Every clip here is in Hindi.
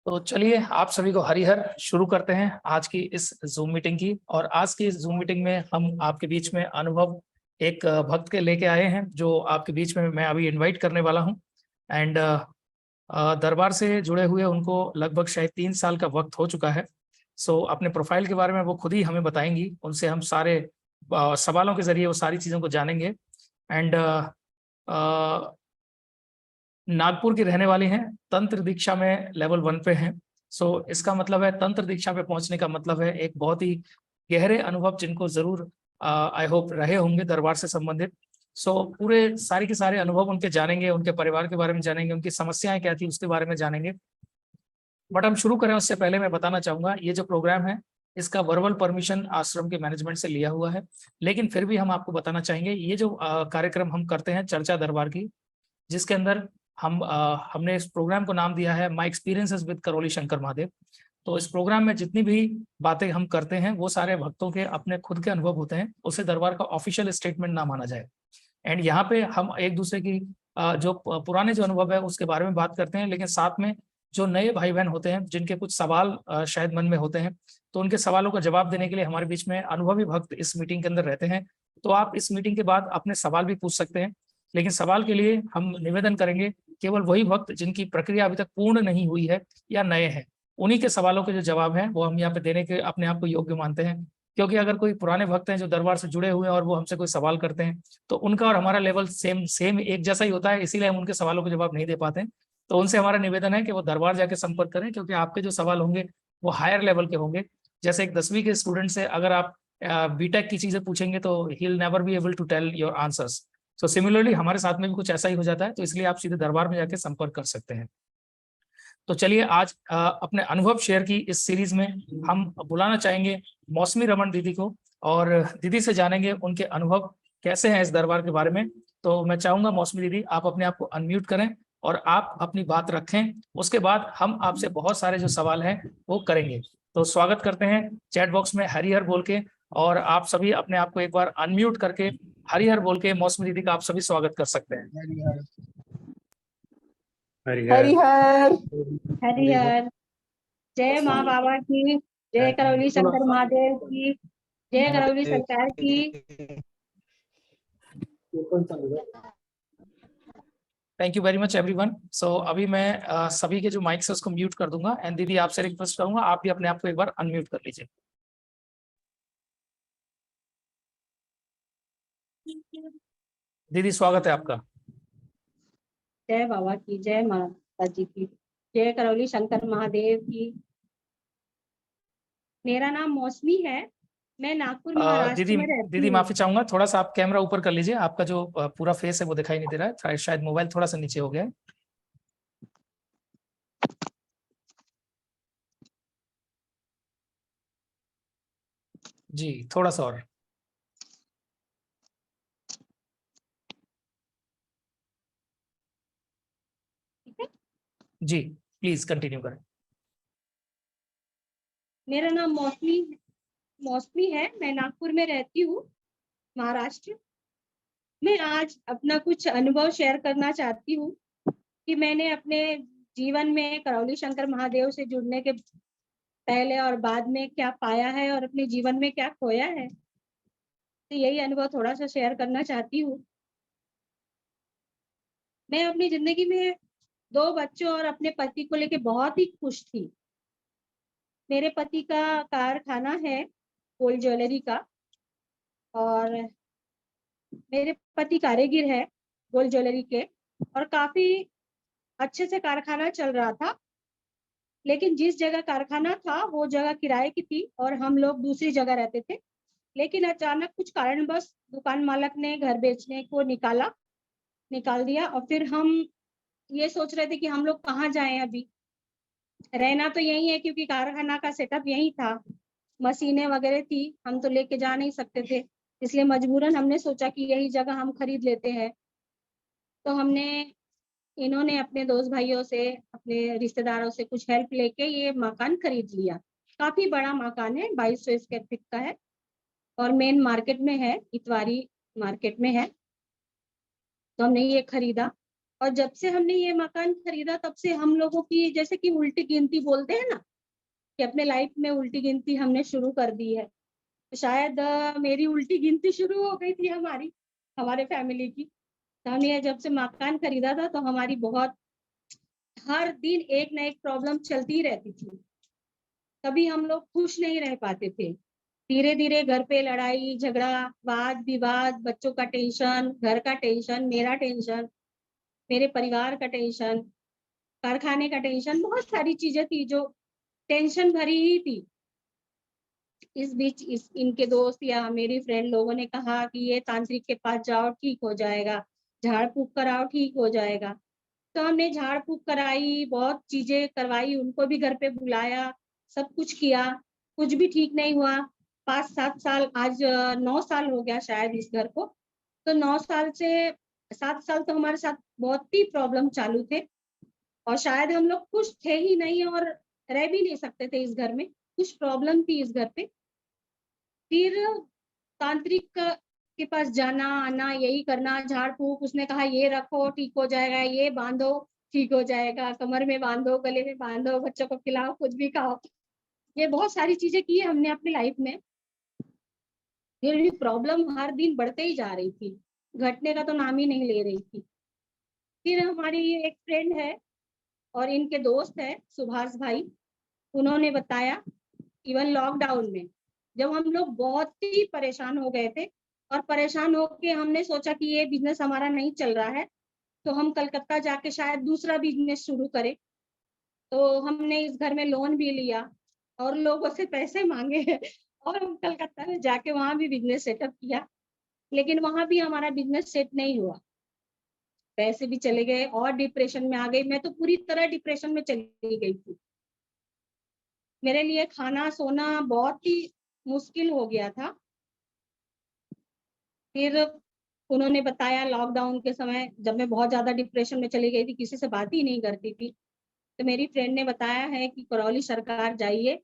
तो चलिए आप सभी को हरिहर शुरू करते हैं आज की इस जूम मीटिंग की। और आज की इस जूम मीटिंग में हम आपके बीच में अनुभव एक भक्त के लेके आए हैं जो आपके बीच में मैं अभी इनवाइट करने वाला हूं। एंड दरबार से जुड़े हुए उनको लगभग शायद 3 साल का वक्त हो चुका है। सो अपने प्रोफाइल के बारे में वो खुद ही हमें बताएंगी, उनसे हम सारे सवालों के जरिए वो सारी चीज़ों को जानेंगे। एंड नागपुर की रहने वाली हैं, तंत्र दीक्षा में लेवल 1 पे हैं। सो इसका मतलब है तंत्र दीक्षा पे पहुंचने का मतलब है एक बहुत ही गहरे अनुभव जिनको जरूर आई होप रहे होंगे दरबार से संबंधित। सो पूरे सारे के सारे अनुभव उनके जानेंगे, उनके परिवार के बारे में जानेंगे, उनकी समस्याएं क्या थी उसके बारे में जानेंगे। बट हम शुरू करें उससे पहले मैं बताना चाहूंगा ये जो प्रोग्राम है इसका वर्बल परमिशन आश्रम के मैनेजमेंट से लिया हुआ है, लेकिन फिर भी हम आपको बताना चाहेंगे ये जो कार्यक्रम हम करते हैं चर्चा दरबार की, जिसके अंदर हमने इस प्रोग्राम को नाम दिया है my experiences with Karauli Shankar Mahadev. तो इस प्रोग्राम में जितनी भी बातें हम करते हैं वो सारे भक्तों के अपने खुद के अनुभव होते हैं, उसे दरबार का ऑफिशियल स्टेटमेंट ना माना जाए। एंड यहाँ पे हम एक दूसरे की जो पुराने जो अनुभव है उसके बारे में बात करते हैं, लेकिन साथ में जो नए भाई बहन होते हैं जिनके कुछ सवाल शायद मन में होते हैं, तो उनके सवालों का जवाब देने के लिए हमारे बीच में अनुभवी भक्त इस मीटिंग के अंदर रहते हैं। तो आप इस मीटिंग के बाद अपने सवाल भी पूछ सकते हैं, लेकिन सवाल के लिए हम निवेदन करेंगे केवल वही भक्त जिनकी प्रक्रिया अभी तक पूर्ण नहीं हुई है या नए हैं, उन्हीं के सवालों के जो जवाब हैं वो हम यहाँ पे देने के अपने आप को योग्य मानते हैं। क्योंकि अगर कोई पुराने भक्त हैं जो दरबार से जुड़े हुए हैं और वो हमसे कोई सवाल करते हैं तो उनका और हमारा लेवल सेम सेम एक जैसा ही होता है, इसीलिए हम उनके सवालों के जवाब नहीं दे पाते हैं। तो उनसे हमारा निवेदन है कि वो दरबार जाके संपर्क करें, क्योंकि आपके जो सवाल होंगे वो हायर लेवल के होंगे। जैसे एक 10वीं के स्टूडेंट से अगर आप बीटेक की चीजें पूछेंगे तो he will never be able to tell your answers. So similarly हमारे साथ में भी कुछ ऐसा ही हो जाता है, तो इसलिए आप सीधे दरबार में जाके संपर्क कर सकते हैं। तो चलिए आज अपने अनुभव शेयर की इस सीरीज में हम बुलाना चाहेंगे मौसमी रमन दीदी को, और दीदी से जानेंगे उनके अनुभव कैसे हैं इस दरबार के बारे में। तो मैं चाहूंगा मौसमी दीदी आप अपने आप को अनम्यूट करें और आप अपनी बात रखें, उसके बाद हम आपसे बहुत सारे जो सवाल हैं वो करेंगे। तो स्वागत करते हैं चैट बॉक्स में हरिहर बोल के, और आप सभी अपने आप को एक बार अनम्यूट करके हरिहर बोल के मौसमी दीदी का आप सभी स्वागत कर सकते हैं। हरिहर हरिहर। जय माँ बाबा की, जय करौली शंकर महादेव की, जय करौली सरकार की। Thank you very much everyone. So अभी मैं सभी के जो माइक्स है उसको म्यूट कर दूंगा। एंड दीदी आपसे रिक्वेस्ट करूंगा आप भी अपने आप को एक बार अनम्यूट कर लीजिए। दीदी स्वागत है आपका। जय बाबा की, जय माता जी की, जय करौली शंकर महादेव की। मेरा नाम मौसमी है, मैं नागपुर महाराष्ट्र में रहती दीदी हूँ। माफी चाहूंगा, थोड़ा सा आप कैमरा ऊपर कर लीजिए, आपका जो पूरा फेस है वो दिखाई नहीं दे रहा है, शायद मोबाइल थोड़ा सा नीचे हो गया है। जी थोड़ा सा और। जी प्लीज कंटिन्यू करें। मेरा नाम मौसमी है, मैं नागपुर में रहती हूँ, महाराष्ट्र। मैं आज अपना कुछ अनुभव शेयर करना चाहती हूँ कि मैंने अपने जीवन में करौली शंकर महादेव से जुड़ने के पहले और बाद में क्या पाया है और अपने जीवन में क्या खोया है। तो यही अनुभव थोड़ा सा शेयर करना चाहती हूँ। मैं अपनी जिंदगी में 2 बच्चों और अपने पति को लेके बहुत ही खुश थी। मेरे पति का कारखाना है गोल्ड ज्वेलरी का, और मेरे पति कारीगर है गोल्ड ज्वेलरी के, और काफी अच्छे से कारखाना चल रहा था। लेकिन जिस जगह कारखाना था वो जगह किराए की थी और हम लोग दूसरी जगह रहते थे। लेकिन अचानक कुछ कारणवश दुकान मालक ने घर बेचने को निकाल दिया, और फिर हम ये सोच रहे थे कि हम लोग कहाँ जाएं। अभी रहना तो यही है क्योंकि कारखाना का सेटअप यही था, मशीनें वगैरह थी, हम तो लेके जा नहीं सकते थे। इसलिए मजबूरन हमने सोचा कि यही जगह हम खरीद लेते हैं। तो इन्होंने अपने दोस्त भाइयों से, अपने रिश्तेदारों से कुछ हेल्प लेके ये मकान खरीद लिया। काफी बड़ा मकान है, 2200 स्क्वायर फीट का है, और मेन मार्केट में है, इतवारी मार्केट में है। तो हमने ये खरीदा। और जब से हमने ये मकान खरीदा तब से हम लोगों की जैसे कि उल्टी गिनती बोलते हैं ना, कि अपने लाइफ में उल्टी गिनती हमने शुरू कर दी है। तो शायद मेरी उल्टी गिनती शुरू हो गई थी हमारे फैमिली की। तो हमने जब से मकान खरीदा था तो हमारी बहुत हर दिन एक ना एक प्रॉब्लम चलती रहती थी। कभी हम लोग खुश नहीं रह पाते थे। धीरे धीरे घर पे लड़ाई झगड़ा, वाद विवाद, बच्चों का टेंशन, घर का टेंशन, मेरा टेंशन, मेरे परिवार का टेंशन, कारखाने का टेंशन, बहुत सारी चीजें थी जो टेंशन भरी ही थी। इस बीच इनके दोस्त या मेरी फ्रेंड लोगों ने कहा कि ये तांत्रिक के पास जाओ ठीक हो जाएगा, झाड़ फूक कराओ ठीक हो जाएगा। तो हमने झाड़ फूक कराई, बहुत चीजें करवाई, उनको भी घर पे बुलाया, सब कुछ किया, कुछ भी ठीक नहीं हुआ। 5-7 साल, आज 9 साल हो गया शायद इस घर को। तो 9 साल से 7 साल तो हमारे साथ बहुत ही प्रॉब्लम चालू थे और शायद हम लोग खुश थे ही नहीं और रह भी नहीं सकते थे इस घर में, कुछ प्रॉब्लम थी इस घर पे। फिर तांत्रिक के पास जाना आना यही करना, झाड़ फूक, उसने कहा ये रखो ठीक हो जाएगा, ये बांधो ठीक हो जाएगा, कमर में बांधो, गले में बांधो, बच्चों को खिलाओ, कुछ भी खाओ। ये बहुत सारी चीजें की है हमने अपनी लाइफ में। फिर भी प्रॉब्लम हर दिन बढ़ते ही जा रही थी, घटने का तो नाम ही नहीं ले रही थी। फिर हमारी एक फ्रेंड है और इनके दोस्त है सुभाष भाई, उन्होंने बताया, इवन लॉकडाउन में जब हम लोग बहुत ही परेशान हो गए थे और परेशान होके हमने सोचा कि ये बिजनेस हमारा नहीं चल रहा है तो हम कलकत्ता जाके शायद दूसरा बिजनेस शुरू करें। तो हमने इस घर में लोन भी लिया और लोगों से पैसे मांगे और हम कलकत्ता में जाके वहां भी बिजनेस सेटअप किया, लेकिन वहां भी हमारा बिजनेस सेट नहीं हुआ। पैसे भी चले गए और डिप्रेशन में आ गई, मैं तो पूरी तरह डिप्रेशन में चली गई थी। मेरे लिए खाना सोना बहुत ही मुश्किल हो गया था। फिर उन्होंने बताया लॉकडाउन के समय जब मैं बहुत ज्यादा डिप्रेशन में चली गई थी, किसी से बात ही नहीं करती थी, तो मेरी फ्रेंड ने बताया है कि करौली सरकार जाइए,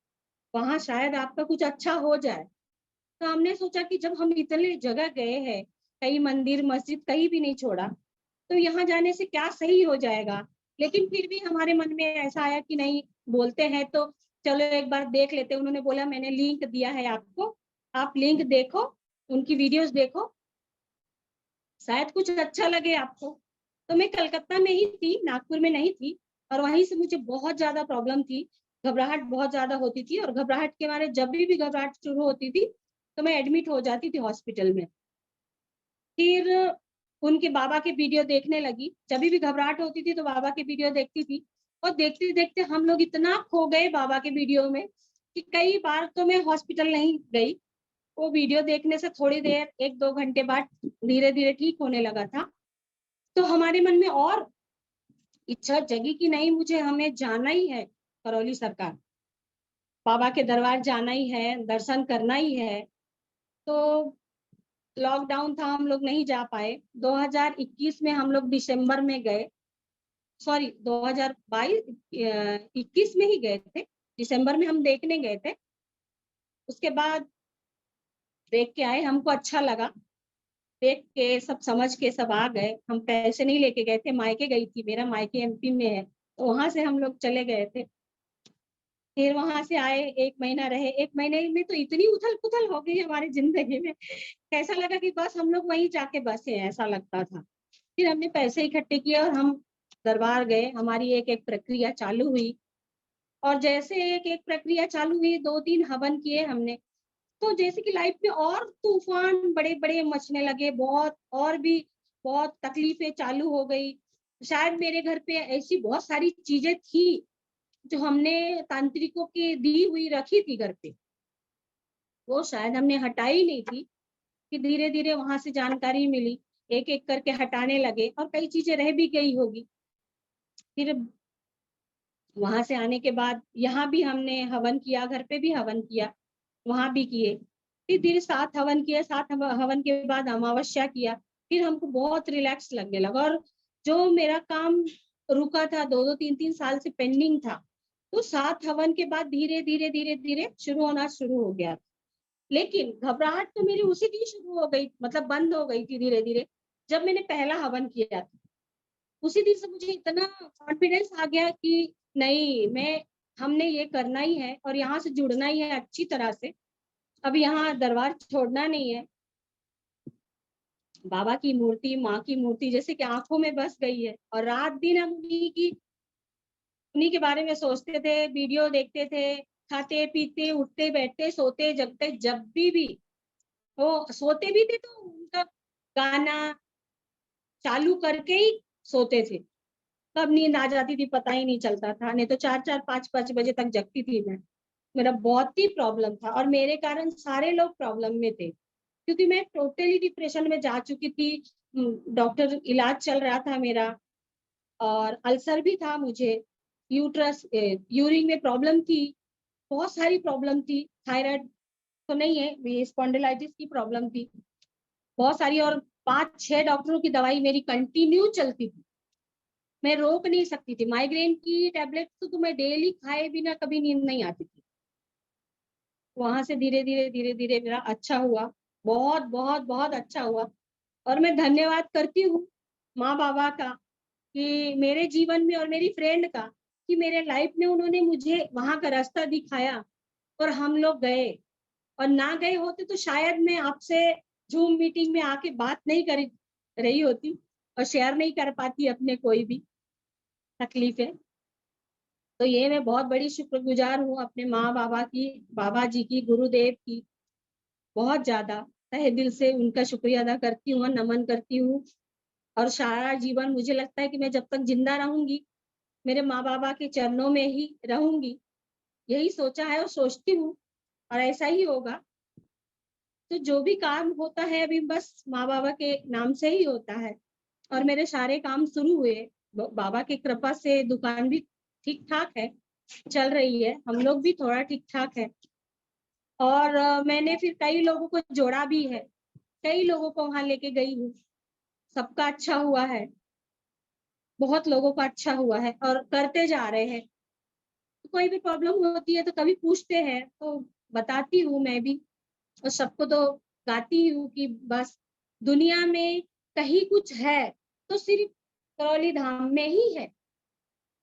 वहां शायद आपका कुछ अच्छा हो जाए। तो हमने सोचा कि जब हम इतने जगह गए हैं, कहीं मंदिर मस्जिद कहीं भी नहीं छोड़ा, तो यहाँ जाने से क्या सही हो जाएगा। लेकिन फिर भी हमारे मन में ऐसा आया कि नहीं, बोलते हैं तो चलो एक बार देख लेते। उन्होंने बोला मैंने लिंक दिया है आपको, आप लिंक देखो, उनकी वीडियोस देखो, शायद कुछ अच्छा लगे आपको। तो मैं कलकत्ता में ही थी, नागपुर में नहीं थी, और वहीं से मुझे बहुत ज्यादा प्रॉब्लम थी, घबराहट बहुत ज्यादा होती थी और घबराहट के मारे जब भी घबराहट शुरू होती थी तो मैं एडमिट हो जाती थी हॉस्पिटल में। फिर उनके बाबा के वीडियो देखने लगी, जब भी घबराहट होती थी तो बाबा के वीडियो देखती थी और देखते देखते हम लोग इतना खो गए बाबा के वीडियो में कि कई बार तो मैं हॉस्पिटल नहीं गई। वो वीडियो देखने से थोड़ी देर 1-2 घंटे बाद धीरे धीरे ठीक होने लगा था। तो हमारे मन में और इच्छा जगी कि नहीं, मुझे हमें जाना ही है करौली सरकार, बाबा के दरबार जाना ही है, दर्शन करना ही है। तो लॉकडाउन था, हम लोग नहीं जा पाए। 2021 में हम लोग दिसंबर में गए, सॉरी 2022 21 में ही गए थे, दिसंबर में हम देखने गए थे। उसके बाद देख के आए, हमको अच्छा लगा, देख के सब समझ के सब आ गए। हम पैसे नहीं लेके गए थे, मायके गई थी, मेरा मायके एमपी में है, तो वहां से हम लोग चले गए थे। फिर वहां से आए, 1 महीना रहे। 1 महीने में तो इतनी उथल पुथल हो गई हमारी जिंदगी में, ऐसा लगा कि बस हम लोग वहीं जाके बसे हैं, ऐसा लगता था। फिर हमने पैसे इकट्ठे किए और हम दरबार गए, हमारी एक एक प्रक्रिया चालू हुई। और जैसे एक एक प्रक्रिया चालू हुई, 2-3 हवन किए हमने, तो जैसे कि लाइफ में और तूफान बड़े बड़े मचने लगे, बहुत और भी बहुत तकलीफें चालू हो गई। शायद मेरे घर पे ऐसी बहुत सारी चीजें थी जो हमने तांत्रिकों की दी हुई रखी थी घर पे, वो शायद हमने हटाई नहीं थी। कि धीरे धीरे वहां से जानकारी मिली, एक एक करके हटाने लगे और कई चीजें रह भी गई होगी। फिर वहां से आने के बाद यहाँ भी हमने हवन किया, घर पे भी हवन किया, वहां भी किए। फिर धीरे 7 हवन किए, 7 हवन के बाद अमावस्या किया। फिर हमको बहुत रिलैक्स लगने लगा और जो मेरा काम रुका था 2-2 3-3 साल से पेंडिंग था, तो 7 हवन के बाद धीरे धीरे धीरे धीरे शुरू होना शुरू हो गया। लेकिन घबराहट तो मेरी उसी दिन शुरू हो गई, मतलब बंद हो गई थी धीरे धीरे, जब मैंने पहला हवन किया था। उसी दिन से मुझे इतना कॉन्फिडेंस आ गया कि नहीं, हमने ये करना ही है और यहाँ से जुड़ना ही है अच्छी तरह से। अब यहाँ दरबार छोड़ना नहीं है। बाबा की मूर्ति, माँ की मूर्ति जैसे कि आँखों में बस गई है और रात-दिन हम उन्हीं के बारे में सोचते थे, वीडियो देखते थे, खाते-पीते, उठते, बैठते, सोते, जगते, जब भी वो सोते भी थे तो उनका गाना चालू करके ही सोते थे। कब नींद आ जाती थी पता ही नहीं चलता था, नहीं तो 4-4 5-5 बजे तक जगती थी मैं। मेरा बहुत ही प्रॉब्लम था और मेरे कारण सारे लोग प्रॉब्लम में थे, क्योंकि मैं टोटली डिप्रेशन में जा चुकी थी। डॉक्टर इलाज चल रहा था मेरा और अल्सर भी था मुझे, यूरिन में प्रॉब्लम थी, बहुत सारी प्रॉब्लम थी, थायराइड तो नहीं है, ये स्पॉन्डिलाइटिस की प्रॉब्लम थी, बहुत सारी और 5-6 डॉक्टरों की दवाई मेरी कंटिन्यू चलती थी। मैं रोक नहीं सकती थी। माइग्रेन की टैबलेट तो मैं डेली खाए बिना कभी नींद नहीं आती थी। वहाँ से धीरे-धीरे मेरा अच्छा हुआ। बहुत, बहुत, बहुत अच्छा हुआ और मैं धन्यवाद करती हूँ माँ-बाबा का कि मेरे जीवन में और मेरी फ्रेंड का कि मेरे लाइफ में उन्होंने मुझे वहाँ का रास्ता दिखाया और हम लोग गए और ना गए होते तो शायद मैं आपसे ज़ूम मीटिंग में आके बात नहीं कर रही होती और शेयर नहीं कर पाती अपने कोई भी तकलीफ़ें। तो ये मैं बहुत बड़ी शुक्रगुज़ार हूँ अपने माँ-बाबा की, बाबा जी की, गुरुदेव की, बहुत ज़्यादा तहे दिल से उनका शुक्रिया अदा करती हूँ और नमन करती हूँ और सारा जीवन मुझे लगता है कि मैं जब तक ज़िंदा रहूँगी, मेरे माँ-बाबा के चरणों में ही रहूँगी। यही सोचा है और सोचती हूँ और ऐसा ही होगा। तो जो भी काम होता है अभी बस माँ-बाबा के नाम से ही होता है और मेरे सारे काम शुरू हुए। बाबा की कृपा से दुकान भी ठीक-ठाक है, चल रही है। हम लोग भी थोड़ा ठीक-ठाक है और मैंने फिर कई लोगों को जोड़ा भी है। कई लोगों को वहाँ लेके गई हूँ, सबका अच्छा हुआ है, बहुत लोगों का अच्छा हुआ है और करते जा रहे हैं। कोई भी प्रॉब्लम होती है तो कभी पूछते हैं, तो बताती हूँ मैं भी और सबको तो गाती हूँ कि बस दुनिया में कहीं कुछ है, तो सिर्फ़ करौली धाम में ही है।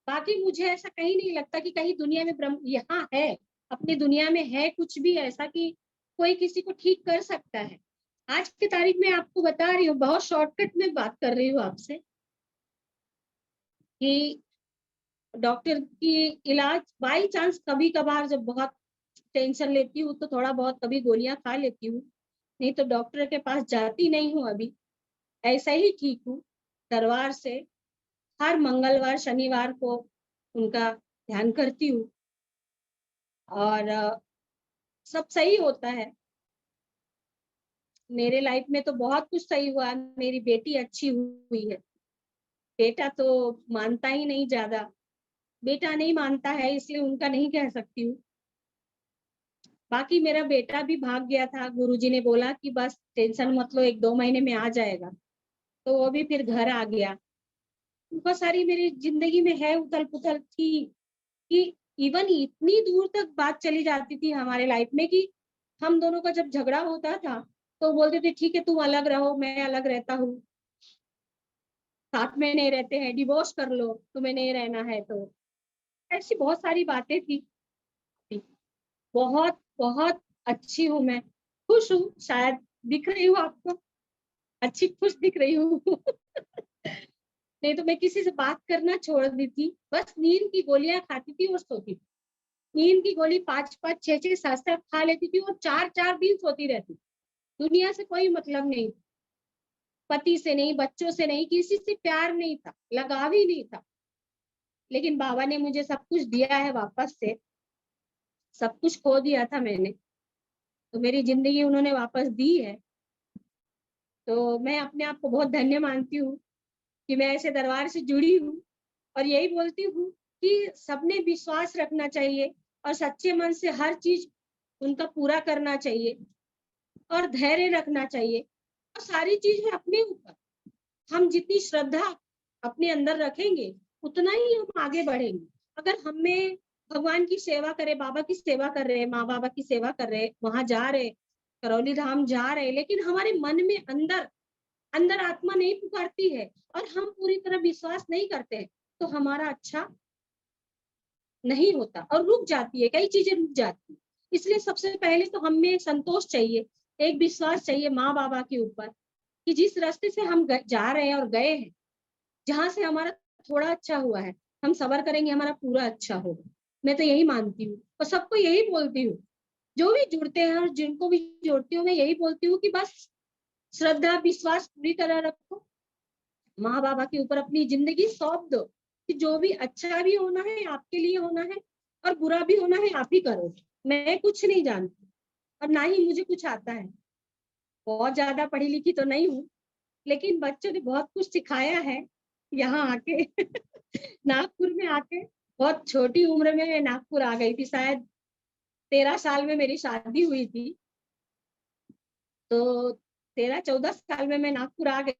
बाकी मुझे ऐसा कहीं नहीं लगता कि कहीं दुनिया में ब्रह्म यहाँ है, अपनी दुनिया में है कुछ भी ऐसा कि कोई किसी को ठीक कर सकता है। आज की तारीख में आपको बता रही हूँ, बहुत शॉर्टकट में बात कर रही हूँ आपसे कि डॉक्टर की इलाज बाय चांस कभी-कभार जब बहुत टेंशन लेती हूँ, तो थोड़ा बहुत कभी गोलियाँ खा लेती हूँ, नहीं तो डॉक्टर के पास जाती नहीं हूँ अभी, ऐसा ही ठीक हूँ। दरबार से हर मंगलवार, शनिवार को उनका ध्यान करती हूँ और सब सही होता है। मेरे लाइफ में तो बहुत कुछ सही हुआ, मेरी बेटी अच्छी हुई है। बेटा तो मानता ही नहीं ज़्यादा, बेटा नहीं मानता है इसलिए उनका नहीं कह सकती हूँ। बाकी मेरा बेटा भी भाग गया था, गुरुजी ने बोला कि बस टेंशन मत लो 1-2 महीने में आ जाएगा, तो वो भी फिर घर आ गया। बहुत सारी मेरी ज़िंदगी में है उथल-पुथल थी कि इवन इतनी दूर तक बात चली जाती थी हमारे लाइफ में कि हम दोनों का जब झगड़ा होता था, तो बोलते थे ठीक है तुम अलग रहो, मैं अलग रहता हूँ, साथ में नहीं रहते हैं, डिवोर्स कर लो, तुम्हें नहीं रहना है तो। ऐसी बहुत सारी बातें थी। बहुत, बहुत अच्छी हूँ मैं, खुश हूँ, शायद दिख रही हूँ आपको, अच्छी खुश दिख रही हूँ। नहीं तो मैं किसी से बात करना छोड़ दी थी, बस नींद की गोलियाँ खाती थी और सोती थी। नींद की गोली 5-5, 6-6, 7-7 खा लेती थी और 4-4 दिन सोती रहती थी। दुनिया से कोई मतलब नहीं, पति से नहीं, बच्चों से नहीं, किसी से प्यार नहीं था, लगाव ही नहीं था। लेकिन बाबा ने मुझे सब कुछ दिया है वापस से, सब कुछ खो दिया था मैंने, तो मेरी ज़िंदगी उन्होंने वापस दी है। तो मैं अपने आप को बहुत धन्य मानती हूँ कि मैं ऐसे दरबार से जुड़ी हूँ और यही बोलती हूँ कि सबने विश्वास रखना चाहिए और सच्चे मन से हर चीज़ उनका पूरा करना चाहिए और धैर्य रखना चाहिए और सारी चीज़ है अपने ऊपर। हम जितनी श्रद्धा अपने अंदर रखेंगे, उतना ही हम आगे बढ़ेंगे। अगर हमें भगवान की सेवा करें, बाबा की सेवा कर रहे हैं, माँ-बाबा की सेवा कर रहे हैं, वहाँ जा रहे हैं, करौली धाम जा रहे हैं, लेकिन हमारे मन में अंदर अंदर आत्मा नहीं पुकारती है और हम पूरी तरह विश्वास नहीं करते हैं, तो हमारा अच्छा नहीं होता और रुक जाती है, कई चीजें रुक जाती है। इसलिए सबसे पहले तो हमें संतोष चाहिए, एक विश्वास चाहिए माँ बाबा के ऊपर कि जिस रास्ते से हम जा रहे हैं और गए हैं, जहाँ से हमारा थोड़ा अच्छा हुआ है, हम सब्र करेंगे हमारा पूरा अच्छा होगा। मैं तो यही मानती हूँ और सबको यही बोलती हूँ, जो भी जुड़ते हैं और जिनको भी जोड़ती हूँ, मैं यही बोलती हूँ कि बस श्रद्धा विश्वास पूरी तरह रखो, माँ बाबा के ऊपर अपनी जिंदगी सौंप दो कि जो भी अच्छा भी होना है आपके लिए होना है और बुरा भी होना है आप ही करो। मैं कुछ नहीं जानती और ना ही मुझे कुछ आता है, बहुत ज्यादा पढ़ी लिखी तो नहीं हूँ, लेकिन बच्चों ने बहुत कुछ सिखाया है यहाँ आके नागपुर में आके। बहुत छोटी उम्र में मैं नागपुर आ गई थी, शायद 13 साल में मेरी शादी हुई थी, तो 13-14 साल में मैं नागपुर आ गई।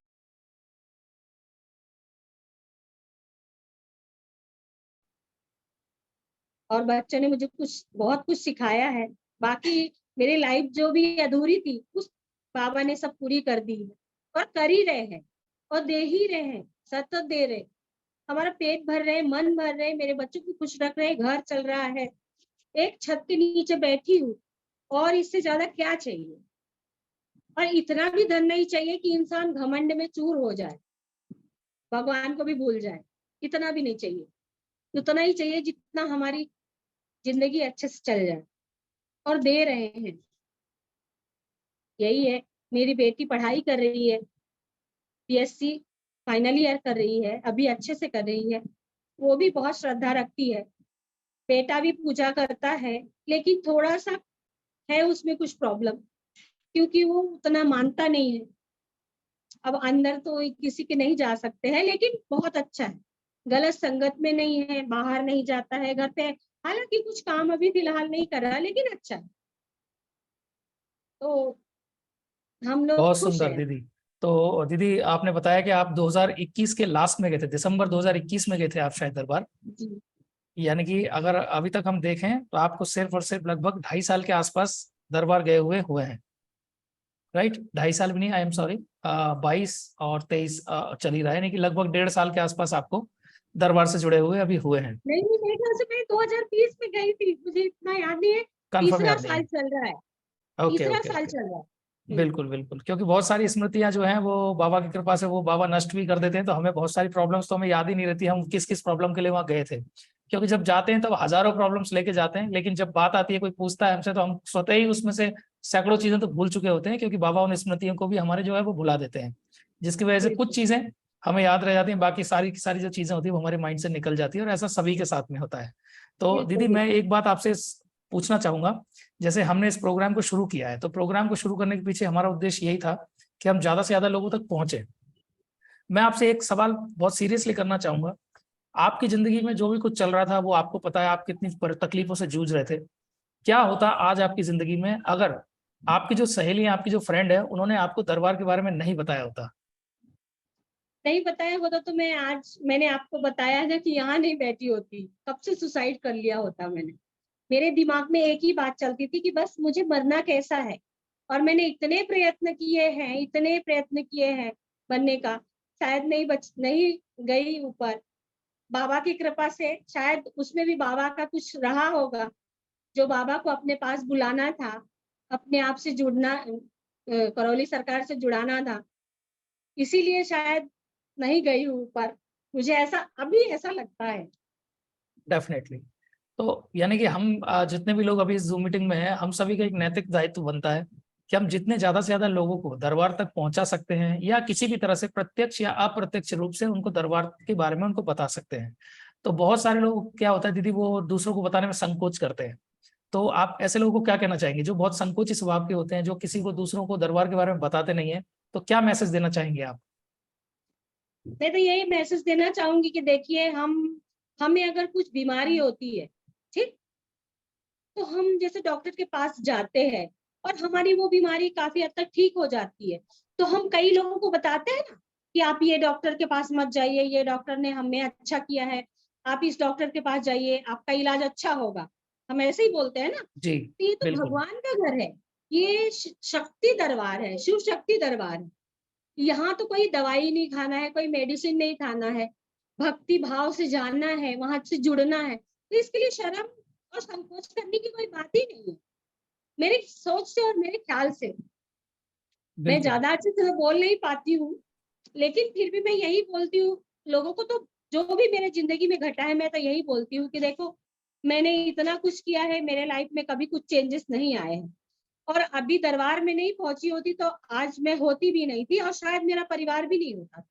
और बच्चों ने मुझे बहुत कुछ सिखाया है। बाकी मेरी लाइफ जो भी अधूरी थी उस बाबा ने सब पूरी कर दी है और कर ही रहे हैं और दे ही रहे हैं, सतत दे रहे। हमारा पेट भर रहे, मन भर रहे, मेरे बच्चों को खुश रख रहे, घर चल रहा है, एक छत के नीचे बैठी हूँ और इससे ज्यादा क्या चाहिए। और इतना भी धन नहीं चाहिए कि इंसान घमंड में चूर हो जाए, भगवान को भी भूल जाए, इतना भी नहीं चाहिए। उतना ही चाहिए जितना हमारी जिंदगी अच्छे से चल जाए और दे रहे हैं। यही है, मेरी बेटी पढ़ाई कर रही है, बीएससी फाइनल ईयर कर रही है, अभी अच्छे से कर रही है, वो भी बहुत श्रद्धा रखती है। बेटा भी पूजा करता है, लेकिन थोड़ा सा है उसमें कुछ प्रॉब्लम, क्योंकि वो उतना मानता नहीं है। अब अंदर तो किसी के नहीं जा सकते हैं, लेकिन बहुत अच्छा है, गलत संगत में नहीं है, बाहर नहीं जाता है, घर पे हालांकि कुछ काम अभी फिलहाल नहीं कर रहा, लेकिन अच्छा है। तो हम लोग बहुत खुश सुंदर हैं। दीदी। तो दीदी आपने बताया कि आप 2021 के लास्ट में गए थे, दिसंबर 2021 में गए थे आप शायद दरबार। जी यानी कि अगर अभी तक हम देखें तो आपको सिर्फ और सिर्फ लगभग 2.5 साल के आसपास दरबार गए हुए हैं, राइट? 2.5 साल भी नहीं, आई एम सॉरी, 22 और 23 चल ही रहा है, यानी कि लगभग 1.5 साल के आसपास आपको दरबार से जुड़े हुए अभी हुए हैं। नहीं, मेरे ख्याल से मैं 2020 में गई थी, मुझे इतना याद नहीं है। कंफर्म तीसरा याद नहीं साल है? चल रहा है, ओके तीसरा ओके साल ओके। चल रहा है। बिल्कुल बिल्कुल, क्योंकि बहुत सारी स्मृतियां जो हैं वो बाबा की कृपा से वो बाबा नष्ट भी कर देते हैं, तो हमें बहुत सारी प्रॉब्लम्स तो हमें याद ही नहीं रहती हम किस किस प्रॉब्लम के लिए वहां गए थे। क्योंकि जब जाते हैं तब हजारों प्रॉब्लम्स लेके जाते हैं, लेकिन जब बात आती है कोई पूछता है हमसे तो हम स्वतः ही उसमें से सैकड़ों चीजें तो भूल चुके होते हैं, क्योंकि बाबा उन स्मृतियों को भी हमारे जो है वो भुला देते हैं, जिसकी वजह से कुछ बिल्कुल चीजें हमें याद रह जाती हैं, बाकी सारी की सारी जो चीजें होती है वो हमारे माइंड से निकल जाती है, और ऐसा सभी के साथ में होता है। तो बिल्कुल दीदी मैं बिल्कुल। एक बात आपसे पूछना चाहूंगा। जैसे हमने इस प्रोग्राम को शुरू किया है, तो प्रोग्राम को शुरू करने के पीछे हमारा उद्देश्य यही था कि हम ज्यादा से ज्यादा लोगों तक पहुंचे। मैं आपसे एक सवाल बहुत सीरियसली करना चाहूंगा। आपकी जिंदगी में जो भी कुछ चल रहा था वो आपको पता है, आप कितनी तकलीफों से जूझ रहे थे। क्या होता आज आपकी जिंदगी में अगर आपकी जो सहेली है, आपकी जो फ्रेंड है, उन्होंने आपको दरबार के बारे में नहीं बताया होता? नहीं बताया होता तो मैं आज, मैंने आपको बताया है ना कि यहाँ नहीं बैठी होती, कब से सुसाइड कर लिया होता मैंने। मेरे दिमाग में एक ही बात चलती थी कि बस मुझे मरना कैसा है। और मैंने इतने प्रयत्न किए हैं, इतने प्रयत्न किए हैं बनने का, शायद नहीं गई ऊपर। बाबा की कृपा से शायद उसमें भी बाबा का कुछ रहा होगा, जो बाबा को अपने पास बुलाना था, अपने आप से जुड़ना, करौली सरकार से जुड़ाना था, इसीलिए शायद नहीं गई हूँ ऊपर। मुझे ऐसा अभी ऐसा लगता है। डेफिनेटली। तो यानी कि हम जितने भी लोग अभी इस जूम मीटिंग में हैं, हम सभी का एक नैतिक दायित्व बनता है कि हम जितने ज्यादा से ज्यादा लोगों को दरबार तक पहुंचा सकते हैं, या किसी भी तरह से प्रत्यक्ष या अप्रत्यक्ष रूप से उनको दरबार के बारे में उनको बता सकते हैं। तो बहुत सारे लोग क्या होता है दीदी, वो दूसरों को बताने में संकोच करते हैं। तो आप ऐसे लोगों को क्या कहना चाहेंगे जो बहुत संकोची स्वभाव के होते हैं, जो किसी को दूसरों को दरबार के बारे में बताते नहीं है? तो क्या मैसेज देना चाहेंगे आप? मैं तो यही मैसेज देना चाहूंगी कि देखिए, हमें अगर कुछ बीमारी होती है, ठीक, तो हम जैसे डॉक्टर के पास जाते हैं और हमारी वो बीमारी काफी हद तक ठीक हो जाती है, तो हम कई लोगों को बताते हैं ना कि आप ये डॉक्टर के पास मत जाइए, ये डॉक्टर ने हमें अच्छा किया है, आप इस डॉक्टर के पास जाइए, आपका इलाज अच्छा होगा। हम ऐसे ही बोलते हैं ना। जी तो ये तो बिल्कुल। भगवान का घर है, ये शक्ति दरबार है, शिव शक्ति दरबार है। यहाँ तो कोई दवाई नहीं खाना है, कोई मेडिसिन नहीं खाना है, भक्ति भाव से जानना है, वहां से जुड़ना है, तो इसके लिए शर्म और संकोच करने की कोई बात ही नहीं है, मेरी सोच से और मेरे ख्याल से। मैं बिल्कुल ज्यादा अच्छे से बोल नहीं पाती हूँ, लेकिन फिर भी मैं यही बोलती हूँ लोगों को, तो जो भी मेरे जिंदगी में घटा है मैं तो यही बोलती हूँ कि देखो, मैंने इतना कुछ किया है, मेरे लाइफ में कभी कुछ चेंजेस नहीं आए हैं, और अभी दरबार में नहीं पहुंची होती तो आज मैं होती भी नहीं थी, और शायद मेरा परिवार भी नहीं होता था।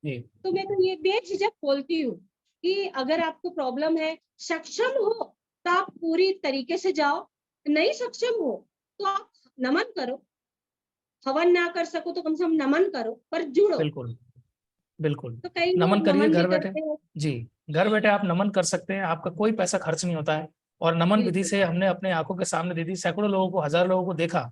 जी तो मैं तो ये बेझिझक बोलती हूँ कि अगर आपको प्रॉब्लम है, सक्षम हो तो आप पूरी तरीके से जाओ, नहीं सक्षम हो तो आप नमन करो, हवन ना कर सको तो कम से कम नमन करो, पर जुड़ो। बिल्कुल बिल्कुल। तो कई नमन लोग करिए नमन भी घर बैठे। करते हैं। जी, घर बैठे आप नमन कर सकते हैं, आपका कोई पैसा खर्च नहीं होता है। और नमन विधि बिल्कुल से हमने अपने आंखों के सामने दीदी सैकड़ों लोगों को, हजार लोगों को देखा,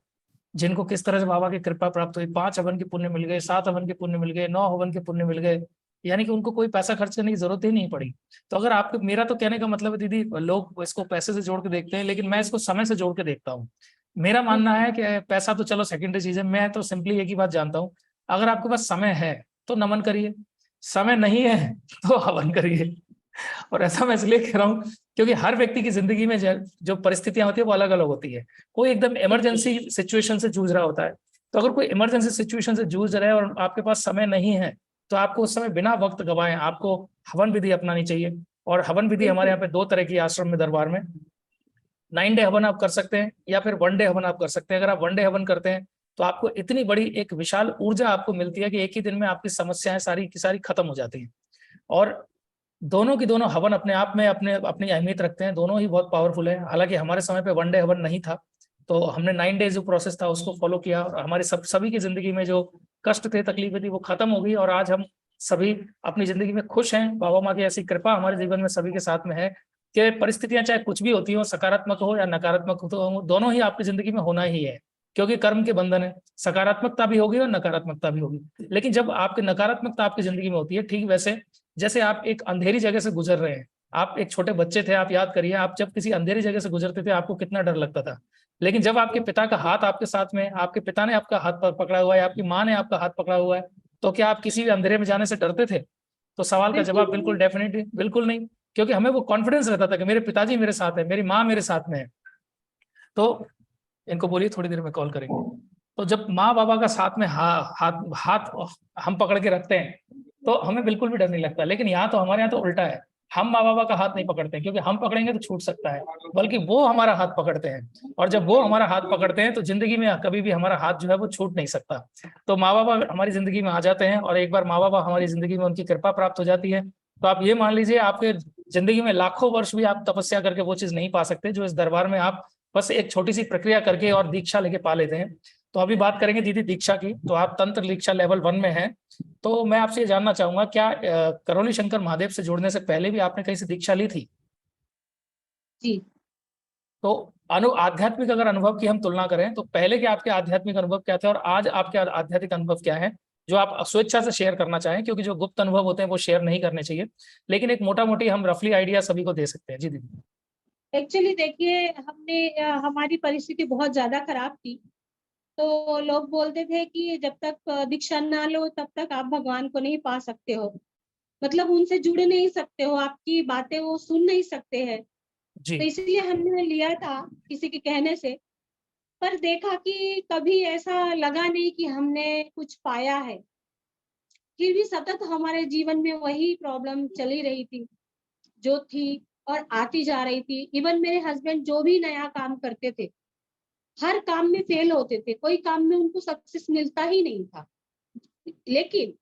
जिनको किस तरह से बाबा की कृपा प्राप्त हुई। 5 हवन के पुण्य मिल गए, 7 हवन के पुण्य मिल गए, 9 हवन के पुण्य मिल गए, यानी कि उनको कोई पैसा खर्च करने की जरूरत ही नहीं पड़ी। तो अगर आपको, मेरा तो कहने का मतलब है दीदी, लोग इसको पैसे से जोड़ के देखते हैं, लेकिन मैं इसको समय से जोड़ के देखता हूँ। मेरा मानना बिल्कुल है कि पैसा तो चलो सेकेंडरी चीज है, मैं तो सिंपली एक ही बात जानता हूँ, अगर आपके पास समय है तो नमन करिए, समय नहीं है तो हवन करिए। और ऐसा मैं इसलिए कह रहा हूँ क्योंकि हर व्यक्ति की जिंदगी में जो परिस्थितियां होती है वो अलग अलग होती है। कोई एकदम बिल्कुल इमरजेंसी सिचुएशन से जूझ रहा होता है, तो अगर कोई इमरजेंसी सिचुएशन से जूझ रहा है और आपके पास समय नहीं है, तो आपको उस समय बिना वक्त गवाए आपको हवन विधि अपनानी चाहिए। और हवन विधि हमारे बिल्कुल यहाँ पे 2 तरह की आश्रम में, दरबार में। 9 डे हवन आप कर सकते हैं, या फिर 1 डे हवन आप कर सकते हैं। अगर आप 1 डे हवन करते हैं तो आपको इतनी बड़ी एक विशाल ऊर्जा आपको मिलती है कि एक ही दिन में आपकी समस्याएं सारी की सारी खत्म हो जाती हैं। और दोनों की दोनों हवन अपने आप में अपने अपनी अहमियत रखते हैं, दोनों ही बहुत पावरफुल है। हालांकि हमारे समय पे 1 डे हवन नहीं था, तो हमने 9 डेज जो प्रोसेस था उसको फॉलो किया, और हमारे सभी की जिंदगी में जो कष्ट थे, तकलीफें थी, वो खत्म हो गई। और आज हम सभी अपनी जिंदगी में खुश हैं। बाबा माँ की ऐसी कृपा हमारे जीवन में सभी के साथ में है कि परिस्थितियां चाहे कुछ भी होती हो, सकारात्मक हो या नकारात्मक हो, दोनों ही आपकी जिंदगी में होना ही है, क्योंकि कर्म के बंधन है। सकारात्मकता भी होगी और नकारात्मकता भी होगी, लेकिन जब आपकी नकारात्मकता आपकी जिंदगी में होती है, ठीक वैसे जैसे आप एक अंधेरी जगह से गुजर रहे हैं, आप एक छोटे बच्चे थे, आप याद करिए, आप जब किसी अंधेरी जगह से गुजरते थे आपको कितना डर लगता था। लेकिन जब आपके पिता का हाथ आपके साथ में, आपके पिता ने आपका हाथ पकड़ा हुआ है, आपकी माँ ने आपका हाथ पकड़ा हुआ है, तो क्या आप किसी भी अंधेरे में जाने से डरते थे? तो सवाल का बिल्कुल जवाब बिल्कुल डेफिनेटली बिल्कुल नहीं, क्योंकि हमें वो कॉन्फिडेंस रहता था कि मेरे पिताजी मेरे साथ है, मेरी माँ मेरे साथ में है। तो इनको बोलिए थोड़ी देर में कॉल करेंगे। तो जब माँ बाबा का साथ में हाथ हाथ हम पकड़ के रखते हैं, तो हमें बिल्कुल भी डर नहीं लगता। लेकिन यहाँ तो, हमारे यहाँ तो उल्टा है, हम माँ बाबा का हाथ नहीं पकड़ते हैं, क्योंकि हम पकड़ेंगे तो छूट सकता है, बल्कि वो हमारा हाथ पकड़ते हैं। और जब वो हमारा हाथ पकड़ते हैं तो जिंदगी में कभी भी हमारा हाथ जो है वो छूट नहीं सकता। तो माँ बाबा हमारी जिंदगी में आ जाते हैं, और एक बार माँ बाबा हमारी जिंदगी में, उनकी कृपा प्राप्त हो जाती है, तो आप ये मान लीजिए आपके जिंदगी में लाखों वर्ष भी आप तपस्या करके वो चीज नहीं पा सकते जो इस दरबार में आप बस एक छोटी सी प्रक्रिया करके और दीक्षा लेके पा लेते हैं। तो अभी बात करेंगे दीदी दीक्षा की। तो आप तंत्र दीक्षा लेवल 1 में हैं, तो मैं आपसे ये जानना चाहूंगा, क्या करौली शंकर महादेव से जुड़ने से पहले भी आपने कहीं से दीक्षा ली थी? जी। तो आध्यात्मिक अगर अनुभव की हम तुलना करें, तो पहले के आपके आध्यात्मिक अनुभव क्या थे और आज आपके आध्यात्मिक अनुभव क्या है, जो आप स्वेच्छा से शेयर करना चाहें? क्योंकि जो गुप्त अनुभव होते हैं वो शेयर नहीं करने चाहिए, लेकिन एक मोटा मोटी हम रफली आइडिया सभी को दे सकते हैं। जी दीदी। एक्चुअली देखिए, हमारी परिस्थिति बहुत ज्यादा खराब थी, तो लोग बोलते थे कि जब तक दीक्षा ना लो तब तक आप भगवान को नहीं पा सकते हो, मतलब उनसे जुड़ नहीं सकते हो, आपकी बातें वो सुन नहीं सकते हैं। तो जी इसलिए हमने लिया था किसी के कहने से, पर देखा कि कभी ऐसा लगा नहीं कि हमने कुछ पाया है। फिर भी सतत हमारे जीवन में वही प्रॉब्लम चली रही थी, जो थी और आती जा रही थी। इवन मेरे हस्बैंड जो भी नया काम करते थे, हर काम में फेल होते थे, कोई काम में उनको सक्सेस मिलता ही नहीं था। लेकिन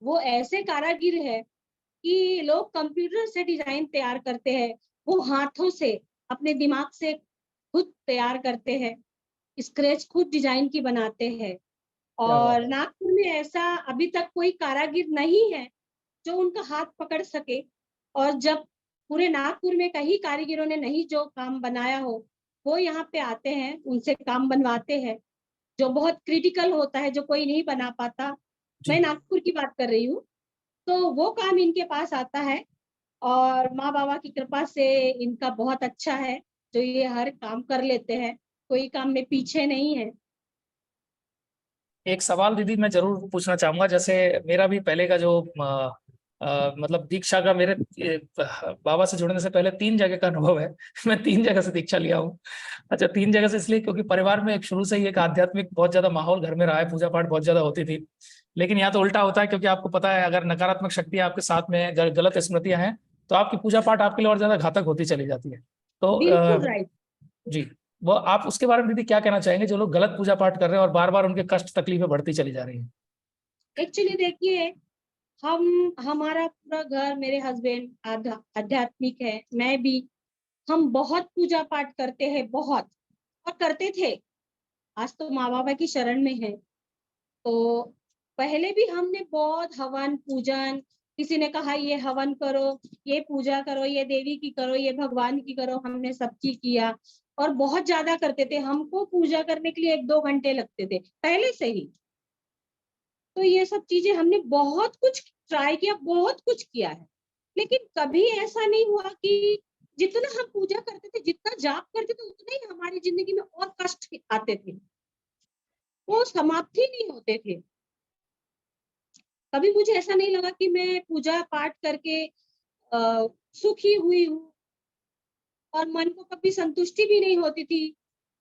वो ऐसे कारागिर है कि लोग कंप्यूटर से डिजाइन तैयार करते हैं, वो हाथों से अपने दिमाग से खुद तैयार करते हैं, स्क्रैच खुद डिजाइन की बनाते हैं। क्या बात और है। नागपुर में ऐसा अभी तक कोई कारागिर नहीं है जो उनका हाथ पकड़ सके। और जब पूरे नागपुर में कई कारीगरों ने नहीं जो काम बनाया हो, वो यहाँ पे आते हैं, उनसे काम बनवाते हैं, जो बहुत क्रिटिकल होता है, जो कोई नहीं बना पाता। मैं जी नागपुर की बात कर रही हूँ। तो वो काम इनके पास आता है, और माँ बाबा की कृपा से इनका बहुत अच्छा है, जो ये हर काम कर लेते हैं, कोई काम में पीछे नहीं है। एक सवाल दीदी मैं जरूर पूछना चाहूंगा। जैसे मेरा भी पहले का जो मतलब दीक्षा का मेरे बाबा से जुड़ने से पहले 3 जगह का अनुभव है। मैं 3 जगह से दीक्षा लिया हूँ। अच्छा, 3 जगह से इसलिए क्योंकि परिवार में एक शुरू से ही एक आध्यात्मिक बहुत ज्यादा माहौल घर में रहा है, पूजा पाठ बहुत ज्यादा होती थी। लेकिन यहाँ तो उल्टा होता है, क्योंकि आपको पता है अगर नकारात्मक शक्तियां आपके साथ में गलत स्मृतियां हैं तो आपकी पूजा पाठ आपके लिए और ज्यादा घातक होती चली जाती है। तो बिल्कुल राइट। जी, वो आप उसके बारे में दीदी क्या कहना चाहेंगे, जो लोग गलत पूजा पाठ कर रहे हैं और बार बार उनके कष्ट तकलीफें बढ़ती चली जा रही हैं? एक्चुअली देखिए, हमारा पूरा घर, मेरे हस्बैंड आध्यात्मिक है, मैं भी, हम बहुत पूजा पाठ करते हैं, बहुत, और करते थे। आज तो माँ बाबा की शरण में है। तो पहले भी हमने बहुत हवन पूजन, किसी ने कहा ये हवन करो, ये पूजा करो, ये देवी की करो, ये भगवान की करो, हमने सबकी किया और बहुत ज्यादा करते थे। हमको पूजा करने के लिए 1-2 घंटे लगते थे पहले से ही। तो ये सब चीजें हमने बहुत कुछ ट्राई किया, बहुत कुछ किया है, लेकिन कभी ऐसा नहीं हुआ कि जितना हम पूजा करते थे, जितना जाप करते थे, उतने ही हमारी जिंदगी में और कष्ट आते थे, वो समाप्त ही नहीं होते थे। कभी मुझे ऐसा नहीं लगा कि मैं पूजा पाठ करके सुखी हुई हूँ, और मन को कभी संतुष्टि भी नहीं होती थी,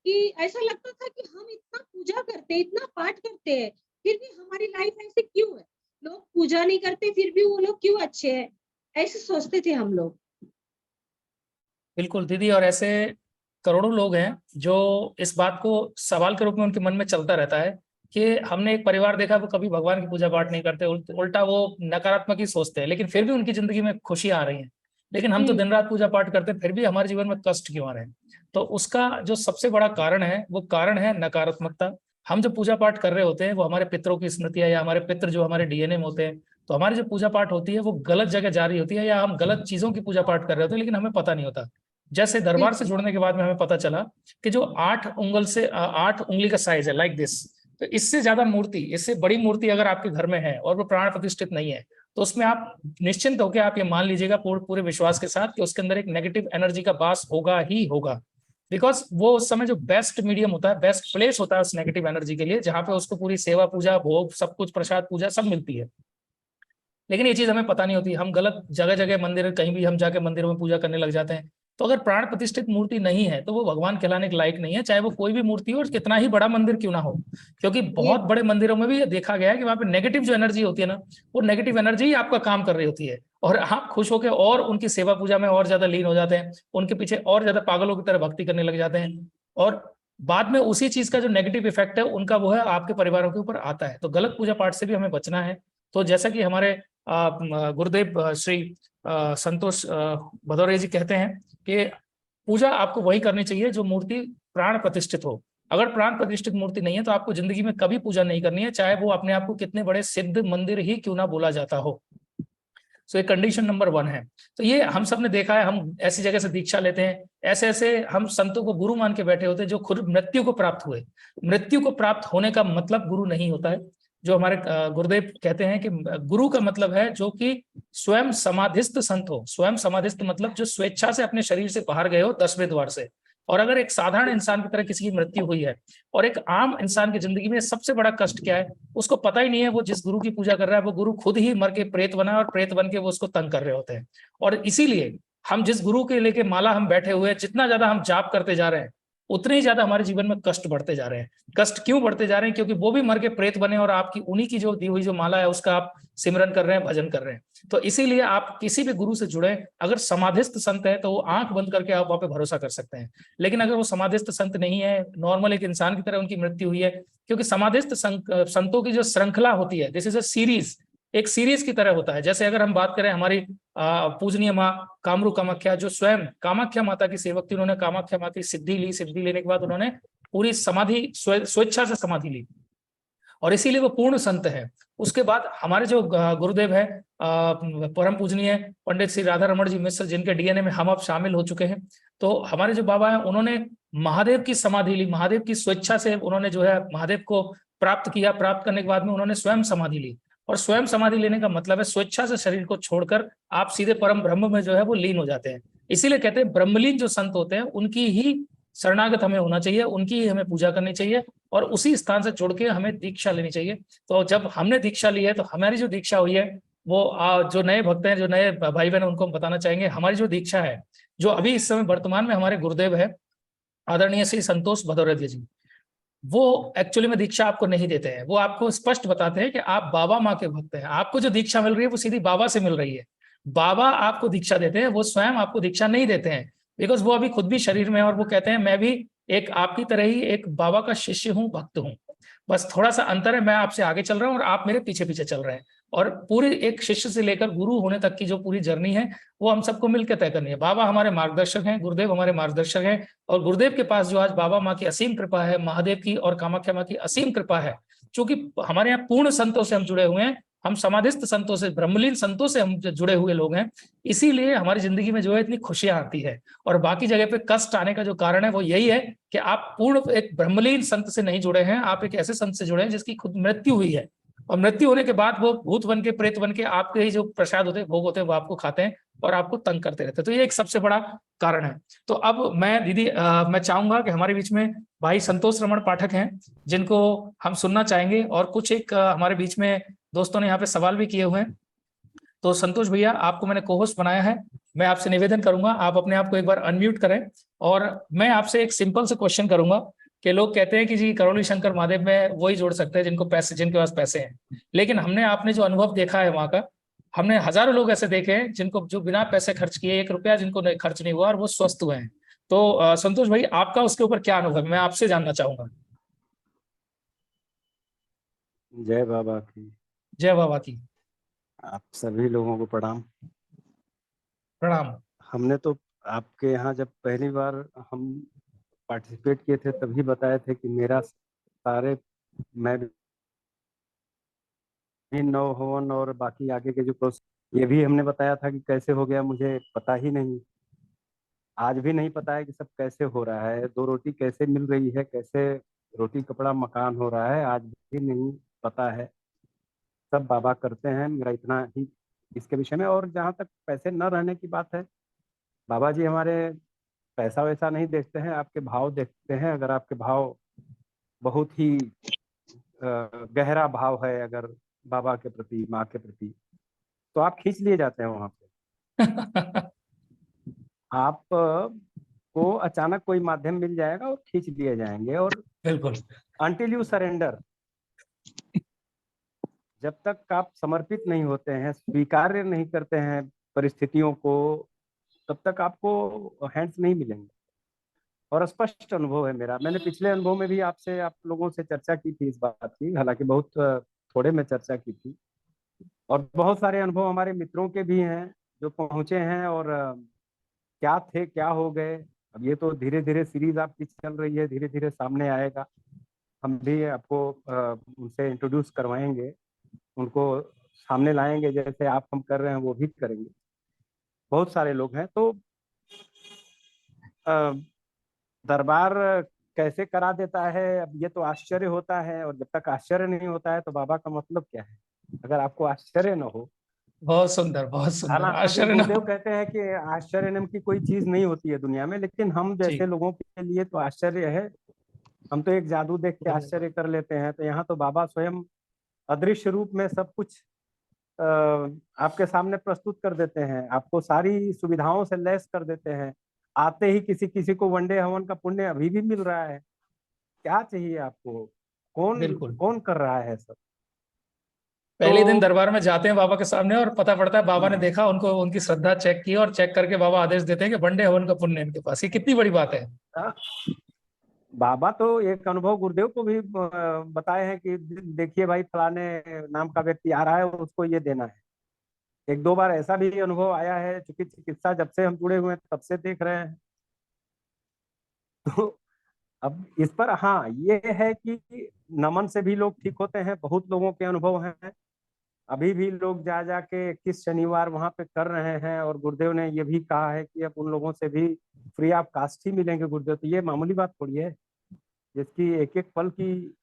कि ऐसा लगता था कि हम इतना पूजा करते हैं, इतना पाठ करते हैं, फिर भी हमारी लाइफ ऐसे क्यों है? लोग पूजा नहीं करते फिर भी वो लोग क्यों अच्छे हैं? ऐसे सोचते थे हम लोग। बिल्कुल दीदी, और ऐसे करोड़ों लोग हैं जो इस बात को सवाल के रूप में उनके मन में चलता रहता है कि हमने एक परिवार देखा वो कभी भगवान की पूजा पाठ नहीं करते, उल्टा वो नकारात्मक ही सोचते हैं, लेकिन फिर भी उनकी जिंदगी में खुशियां आ रही हैं। लेकिन हम तो दिन रात पूजा पाठ करते हैं, फिर भी हमारे जीवन में कष्ट क्यों आ रहे हैं? तो उसका जो सबसे बड़ा कारण है वो कारण है नकारात्मकता। हम जो पूजा पाठ कर रहे होते हैं वो हमारे पितरों की स्मृतियां, या हमारे पितृ जो हमारे डीएनए में होते हैं, तो हमारी जो पूजा पाठ होती है वो गलत जगह जा रही होती है, या हम गलत चीजों की पूजा पाठ कर रहे होते हैं लेकिन हमें पता नहीं होता। जैसे दरबार से बिल्कुल। जुड़ने के बाद में हमें पता चला कि जो 8 उंगली का साइज है, लाइक दिस, तो इससे ज्यादा मूर्ति, इससे बड़ी मूर्ति अगर आपके घर में है और वो प्राण प्रतिष्ठित नहीं है, तो उसमें आप निश्चिंत होकर आप ये मान लीजिएगा पूरे विश्वास के साथ कि उसके अंदर एक नेगेटिव एनर्जी का वास होगा ही होगा। बिकॉज वो उस समय जो बेस्ट मीडियम होता है, बेस्ट प्लेस होता है उस नेगेटिव एनर्जी के लिए, जहां पे उसको पूरी सेवा पूजा भोग सब कुछ प्रसाद पूजा सब मिलती है। लेकिन ये चीज हमें पता नहीं होती, हम गलत जगह जगह मंदिर, कहीं भी हम जाके मंदिरों में पूजा करने लग जाते हैं। तो अगर प्राण प्रतिष्ठित मूर्ति नहीं है तो वो भगवान कहलाने के लायक नहीं है, चाहे वो कोई भी मूर्ति हो और कितना ही बड़ा मंदिर क्यों ना हो। क्योंकि ये बहुत बड़े मंदिरों में भी ये देखा गया है कि वहां पे नेगेटिव जो एनर्जी होती है ना, वो नेगेटिव एनर्जी ही आपका काम कर रही होती है, और आप खुश होकर और उनकी सेवा पूजा में और ज्यादा लीन हो जाते हैं, उनके पीछे और ज्यादा पागलों की तरह भक्ति करने लग जाते हैं, और बाद में उसी चीज का जो नेगेटिव इफेक्ट है उनका वो है आपके परिवारों के ऊपर आता है। तो गलत पूजा पाठ से भी हमें बचना है। तो जैसा कि हमारे गुरुदेव श्री संतोष भदौरे जी कहते हैं कि पूजा आपको वही करनी चाहिए जो मूर्ति प्राण प्रतिष्ठित हो। अगर प्राण प्रतिष्ठित मूर्ति नहीं है तो आपको जिंदगी में कभी पूजा नहीं करनी है, चाहे वो अपने आप को कितने बड़े सिद्ध मंदिर ही क्यों ना बोला जाता हो। सो ये कंडीशन नंबर 1 है। तो ये हम सब ने देखा है, हम ऐसी जगह से दीक्षा लेते हैं, ऐसे ऐसे हम संतों को गुरु मान के बैठे होते हैं जो खुद मृत्यु को प्राप्त हुए। मृत्यु को प्राप्त होने का मतलब गुरु नहीं होता है। जो हमारे गुरुदेव कहते हैं कि गुरु का मतलब है जो कि स्वयं समाधिस्थ संत हो। स्वयं समाधिस्थ मतलब जो स्वेच्छा से अपने शरीर से बाहर गए हो 10वें द्वार से। और अगर एक साधारण इंसान की तरह किसी की मृत्यु हुई है, और एक आम इंसान की जिंदगी में सबसे बड़ा कष्ट क्या है, उसको पता ही नहीं है वो जिस गुरु की पूजा कर रहा है वो गुरु खुद ही मर के प्रेत बना है, और प्रेत बन के वो उसको तंग कर रहे होते हैं। और इसीलिए हम जिस गुरु के लेके माला हम बैठे हुए हैं, जितना ज्यादा हम जाप करते जा रहे हैं उतने ही ज्यादा हमारे जीवन में कष्ट बढ़ते जा रहे हैं। कष्ट क्यों बढ़ते जा रहे हैं? क्योंकि वो भी मर के प्रेत बने और आपकी उन्हीं की जो दी हुई जो माला है उसका आप सिमरन कर रहे हैं, भजन कर रहे हैं। तो इसीलिए आप किसी भी गुरु से जुड़े, अगर समाधिस्थ संत है तो वो आंख बंद करके आप वहां पे भरोसा कर सकते हैं। लेकिन अगर वो समाधिस्थ संत नहीं है, नॉर्मल एक इंसान की तरह उनकी मृत्यु हुई है, क्योंकि समाधिस्थ संतों की जो श्रृंखला होती है, दिस इज अ सीरीज, एक सीरीज की तरह होता है। जैसे अगर हम बात करें हमारी पूजनीय माँ कामरू कामाख्या, जो स्वयं कामाख्या माता की सेवक थी, उन्होंने कामाख्या माँ की सिद्धि ली, सिद्धि लेने के बाद उन्होंने पूरी समाधि स्वेच्छा से समाधि ली, और इसीलिए वो पूर्ण संत है। उसके बाद हमारे जो गुरुदेव है परम पूजनीय पंडित श्री राधा रमण जी मिश्र, जिनके डीएनए में हम अब शामिल हो चुके हैं। तो हमारे जो बाबा हैं उन्होंने महादेव की समाधि ली, महादेव की स्वेच्छा से उन्होंने जो है महादेव को प्राप्त किया। प्राप्त करने के बाद में उन्होंने स्वयं समाधि ली, और स्वयं समाधि लेने का मतलब है स्वेच्छा से शरीर को छोड़कर आप सीधे परम ब्रह्म में जो है वो लीन हो जाते हैं। इसीलिए कहते हैं ब्रह्मलीन जो संत होते हैं उनकी ही शरणागत हमें होना चाहिए, उनकी ही हमें पूजा करनी चाहिए। और उसी स्थान से जुड़ के हमें दीक्षा लेनी चाहिए। तो जब हमने दीक्षा ली है तो हमारी जो दीक्षा हुई है वो जो नए भक्त हैं, जो नए भाई बहन, उनको हम बताना चाहेंगे, हमारी जो दीक्षा है, जो अभी इस समय वर्तमान में हमारे गुरुदेव है आदरणीय श्री संतोष भदौरिया जी, वो एक्चुअली में दीक्षा आपको नहीं देते हैं। वो आपको स्पष्ट बताते हैं कि आप बाबा माँ के भक्त हैं, आपको जो दीक्षा मिल रही है वो सीधी बाबा से मिल रही है। बाबा आपको दीक्षा देते हैं, वो स्वयं आपको दीक्षा नहीं देते हैं, बिकॉज वो अभी खुद भी शरीर में है, और वो कहते हैं मैं भी एक आपकी तरह ही एक बाबा का शिष्य हूँ, भक्त हूँ। बस थोड़ा सा अंतर है, मैं आपसे आगे चल रहा हूँ और आप मेरे पीछे पीछे चल रहे हैं। और पूरी एक शिष्य से लेकर गुरु होने तक की जो पूरी जर्नी है वो हम सबको मिलकर तय करनी है। बाबा हमारे मार्गदर्शक हैं, गुरुदेव हमारे मार्गदर्शक हैं, और गुरुदेव के पास जो आज बाबा माँ की असीम कृपा है, महादेव की और कामाख्या माँ की असीम कृपा है, क्योंकि हमारे यहाँ पूर्ण संतों से हम जुड़े हुए हैं, हम समाधिस्थ संतों से, ब्रह्मलीन संतों से हम जुड़े हुए लोग हैं, इसीलिए हमारी जिंदगी में जो है इतनी खुशियां आती है। और बाकी जगह पे कष्ट आने का जो कारण है वो यही है कि आप पूर्ण एक ब्रह्मलीन संत से नहीं जुड़े हैं, आप एक ऐसे संत से जुड़े हैं जिसकी खुद मृत्यु हुई है, और मृत्यु होने के बाद वो भूत बन के, प्रेत बन के आपके ही जो प्रसाद होते हैं, भोग होते हैं, वो आपको खाते हैं और आपको तंग करते रहते हैं। तो ये एक सबसे बड़ा कारण है। तो अब मैं दीदी मैं चाहूंगा कि हमारे बीच में भाई संतोष रमण पाठक हैं, जिनको हम सुनना चाहेंगे, और कुछ एक हमारे बीच में दोस्तों ने यहाँ पे सवाल भी किए हुए हैं। तो संतोष भैया, आपको मैंने कोहोस्ट बनाया है, मैं आपसे निवेदन करूंगा आप अपने आप को एक बार अनम्यूट करें, और मैं आपसे एक सिंपल से क्वेश्चन करूंगा कि लोग कहते हैं कि जी करौली शंकर महादेव में वही जोड़ सकते हैं जिनको पैसे, जिनके पास पैसे हैं, लेकिन हमने आपने जो अनुभव देखा है वहां का, हमने हजारों लोग ऐसे देखे हैं जिनको, जो बिना पैसे खर्च किए, 1 रुपया जिनको खर्च नहीं हुआ, और वो स्वस्थ हुए हैं। तो संतोष भाई, आपका उसके ऊपर क्या अनुभव है, मैं आपसे जानना चाहूंगा। जय बाबा की। जय बाबा की। आप सभी लोगों को प्रणाम। प्रणाम। हमने तो आपके यहाँ जब पहली बार हम पार्टिसिपेट किए थे तभी बताए थे कि मेरा सारे, मैं भी नौ हवन और बाकी आगे के जो प्रोसेस, ये भी हमने बताया था कि कैसे हो गया मुझे पता ही नहीं, आज भी नहीं पता है कि सब कैसे हो रहा है, 2 रोटी कैसे मिल रही है, कैसे रोटी कपड़ा मकान हो रहा है, आज भी नहीं पता है। सब बाबा करते हैं, मेरा इतना ही इसके विषय में। और जहाँ तक पैसे न रहने की बात है, बाबा जी हमारे पैसा वैसा नहीं देखते हैं, आपके भाव देखते हैं। अगर आपके भाव बहुत ही गहरा भाव है अगर बाबा के प्रति, माँ के प्रति, तो आप खींच लिए जाते हैं वहां पे। आप को अचानक कोई माध्यम मिल जाएगा और खींच लिए जाएंगे। और बिल्कुल। अनटिल यू सरेंडर, जब तक आप समर्पित नहीं होते हैं, स्वीकार्य नहीं करते हैं परिस्थितियों को, तब तक आपको हैंड्स नहीं मिलेंगे। और स्पष्ट अनुभव है मेरा, मैंने पिछले अनुभव में भी आपसे, आप लोगों से चर्चा की थी इस बात की, हालांकि बहुत थोड़े में चर्चा की थी। और बहुत सारे अनुभव हमारे मित्रों के भी हैं जो पहुंचे हैं, और क्या थे क्या हो गए। अब ये तो धीरे धीरे सीरीज आपकी चल रही है, धीरे धीरे सामने आएगा, हम भी आपको उनसे इंट्रोड्यूस करवाएंगे, उनको सामने लाएंगे, जैसे आप हम कर रहे हैं वो भी करेंगे। बहुत सारे लोग हैं। तो दरबार कैसे करा देता है, अब ये तो आश्चर्य होता है, और जब तक आश्चर्य नहीं होता है तो बाबा का मतलब क्या है, अगर आपको आश्चर्य न हो। बहुत सुंदर, बहुत सुंदर, हालांकि आश्चर्य गुरुदेव न। कहते हैं कि आश्चर्य नाम की कोई चीज नहीं होती है दुनिया में, लेकिन हम जैसे जी। लोगों के लिए तो आश्चर्य है। हम तो एक जादू देख के आश्चर्य कर लेते हैं, तो यहाँ तो बाबा स्वयं अदृश्य रूप में सब कुछ आपके सामने प्रस्तुत कर देते हैं, आपको सारी सुविधाओं से लैस कर देते हैं। आते ही किसी किसी को वनडे हवन का पुण्य अभी भी मिल रहा है। क्या चाहिए आपको, कौन बिल्कुल। कौन कर रहा है सब। पहले दिन तो दरबार में जाते हैं बाबा के सामने, और पता पड़ता है बाबा ने देखा उनको, उनकी श्रद्धा चेक की, और चेक करके बाबा आदेश देते हैं कि वनडे हवन का पुण्य इनके पास। ये कितनी बड़ी बात है। बाबा तो एक अनुभव गुरुदेव को भी बताए हैं कि देखिए भाई, फलाने नाम का व्यक्ति आ रहा है, उसको ये देना है। 1-2 बार ऐसा भी अनुभव आया है, चूंकि चिकित्सा जब से हम जुड़े हुए हैं तब से देख रहे हैं। तो अब इस पर हाँ ये है कि नमन से भी लोग ठीक होते हैं, बहुत लोगों के अनुभव हैं। अभी भी लोग जा जाके 21 शनिवार वहां पे कर रहे हैं, और गुरुदेव ने ये भी कहा है कि अब उन लोगों से भी फ्री ऑफ कास्ट ही मिलेंगे गुरुदेव। तो ये मामूली बात थोड़ी है, जिसकी एक एक पल की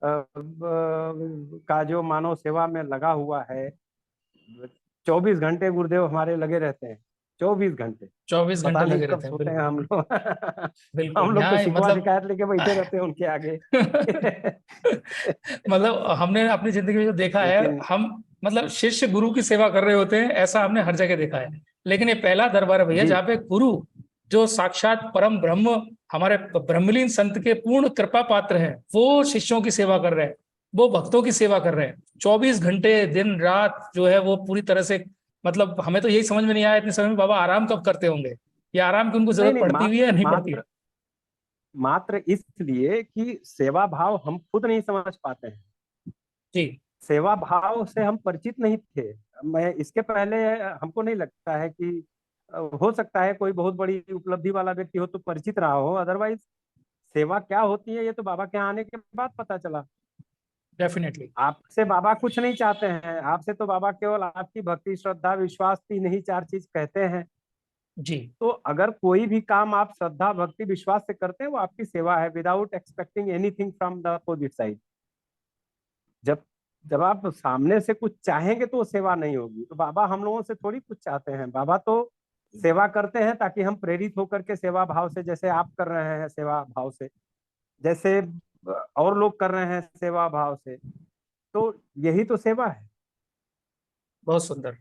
का जो मानव सेवा में लगा हुआ है। 24 घंटे गुरुदेव हमारे लगे रहते हैं। 24 घंटे 24 पता घंटे नहीं लगे कब रहते हैं, सोते हैं बिल्कुल हम लोग। बिल्कुल। हम लोग तो यहाँ शिकवा मतलब शिकायत लेके बैठे रहते हैं उनके आगे। मतलब हमने अपनी जिंदगी में जो देखा है, लेकिन हम मतलब शिष्य गुरु की सेवा कर रहे होते हैं, ऐसा हमने हर जगह देखा है। लेकिन ये पहला दरबार है भैया जी जहाँ पे गुरु जो साक्षात परम ब्रह्म, हमारे ब्रह्मलीन संत के पूर्ण कृपा पात्र हैं, वो शिष्यों की सेवा कर रहे हैं, वो भक्तों की सेवा कर रहे हैं 24 घंटे दिन रात जो है वो पूरी तरह से। मतलब हमें तो यही समझ में नहीं आया इतने समय में बाबा आराम कब करते होंगे, या आराम की उनको नहीं जरूरत नहीं, पड़ती हुई है या नहीं पड़ती है। मात्र मात्र इसलिए कि सेवा भाव हम खुद नहीं समझ पाते हैं, जी सेवा भाव से हम परिचित नहीं थे। मैं इसके पहले हमको नहीं लगता है कि हो सकता है कोई बहुत बड़ी उपलब्धि वाला व्यक्ति हो तो परिचित रहा हो, अदरवाइज सेवा क्या होती है ये तो बाबा के आने के बाद पता चला। डेफिनेटली। आपसे बाबा कुछ नहीं चाहते हैं, आपसे तो बाबा केवल आपकी भक्ति श्रद्धा विश्वास तीन ही चार चीज कहते हैं। जी तो अगर कोई भी काम आप श्रद्धा भक्ति विश्वास से करते हैं वो आपकी सेवा है, without expecting anything from the opposite side. जब जब आप सामने से कुछ चाहेंगे तो वो सेवा नहीं होगी। तो बाबा हम लोगों से थोड़ी कुछ चाहते हैं, बाबा तो सेवा करते हैं ताकि हम प्रेरित होकर के सेवा भाव से, जैसे आप कर रहे हैं सेवा भाव से, जैसे और लोग कर रहे हैं सेवा भाव से, तो यही तो सेवा है। बहुत सुंदर।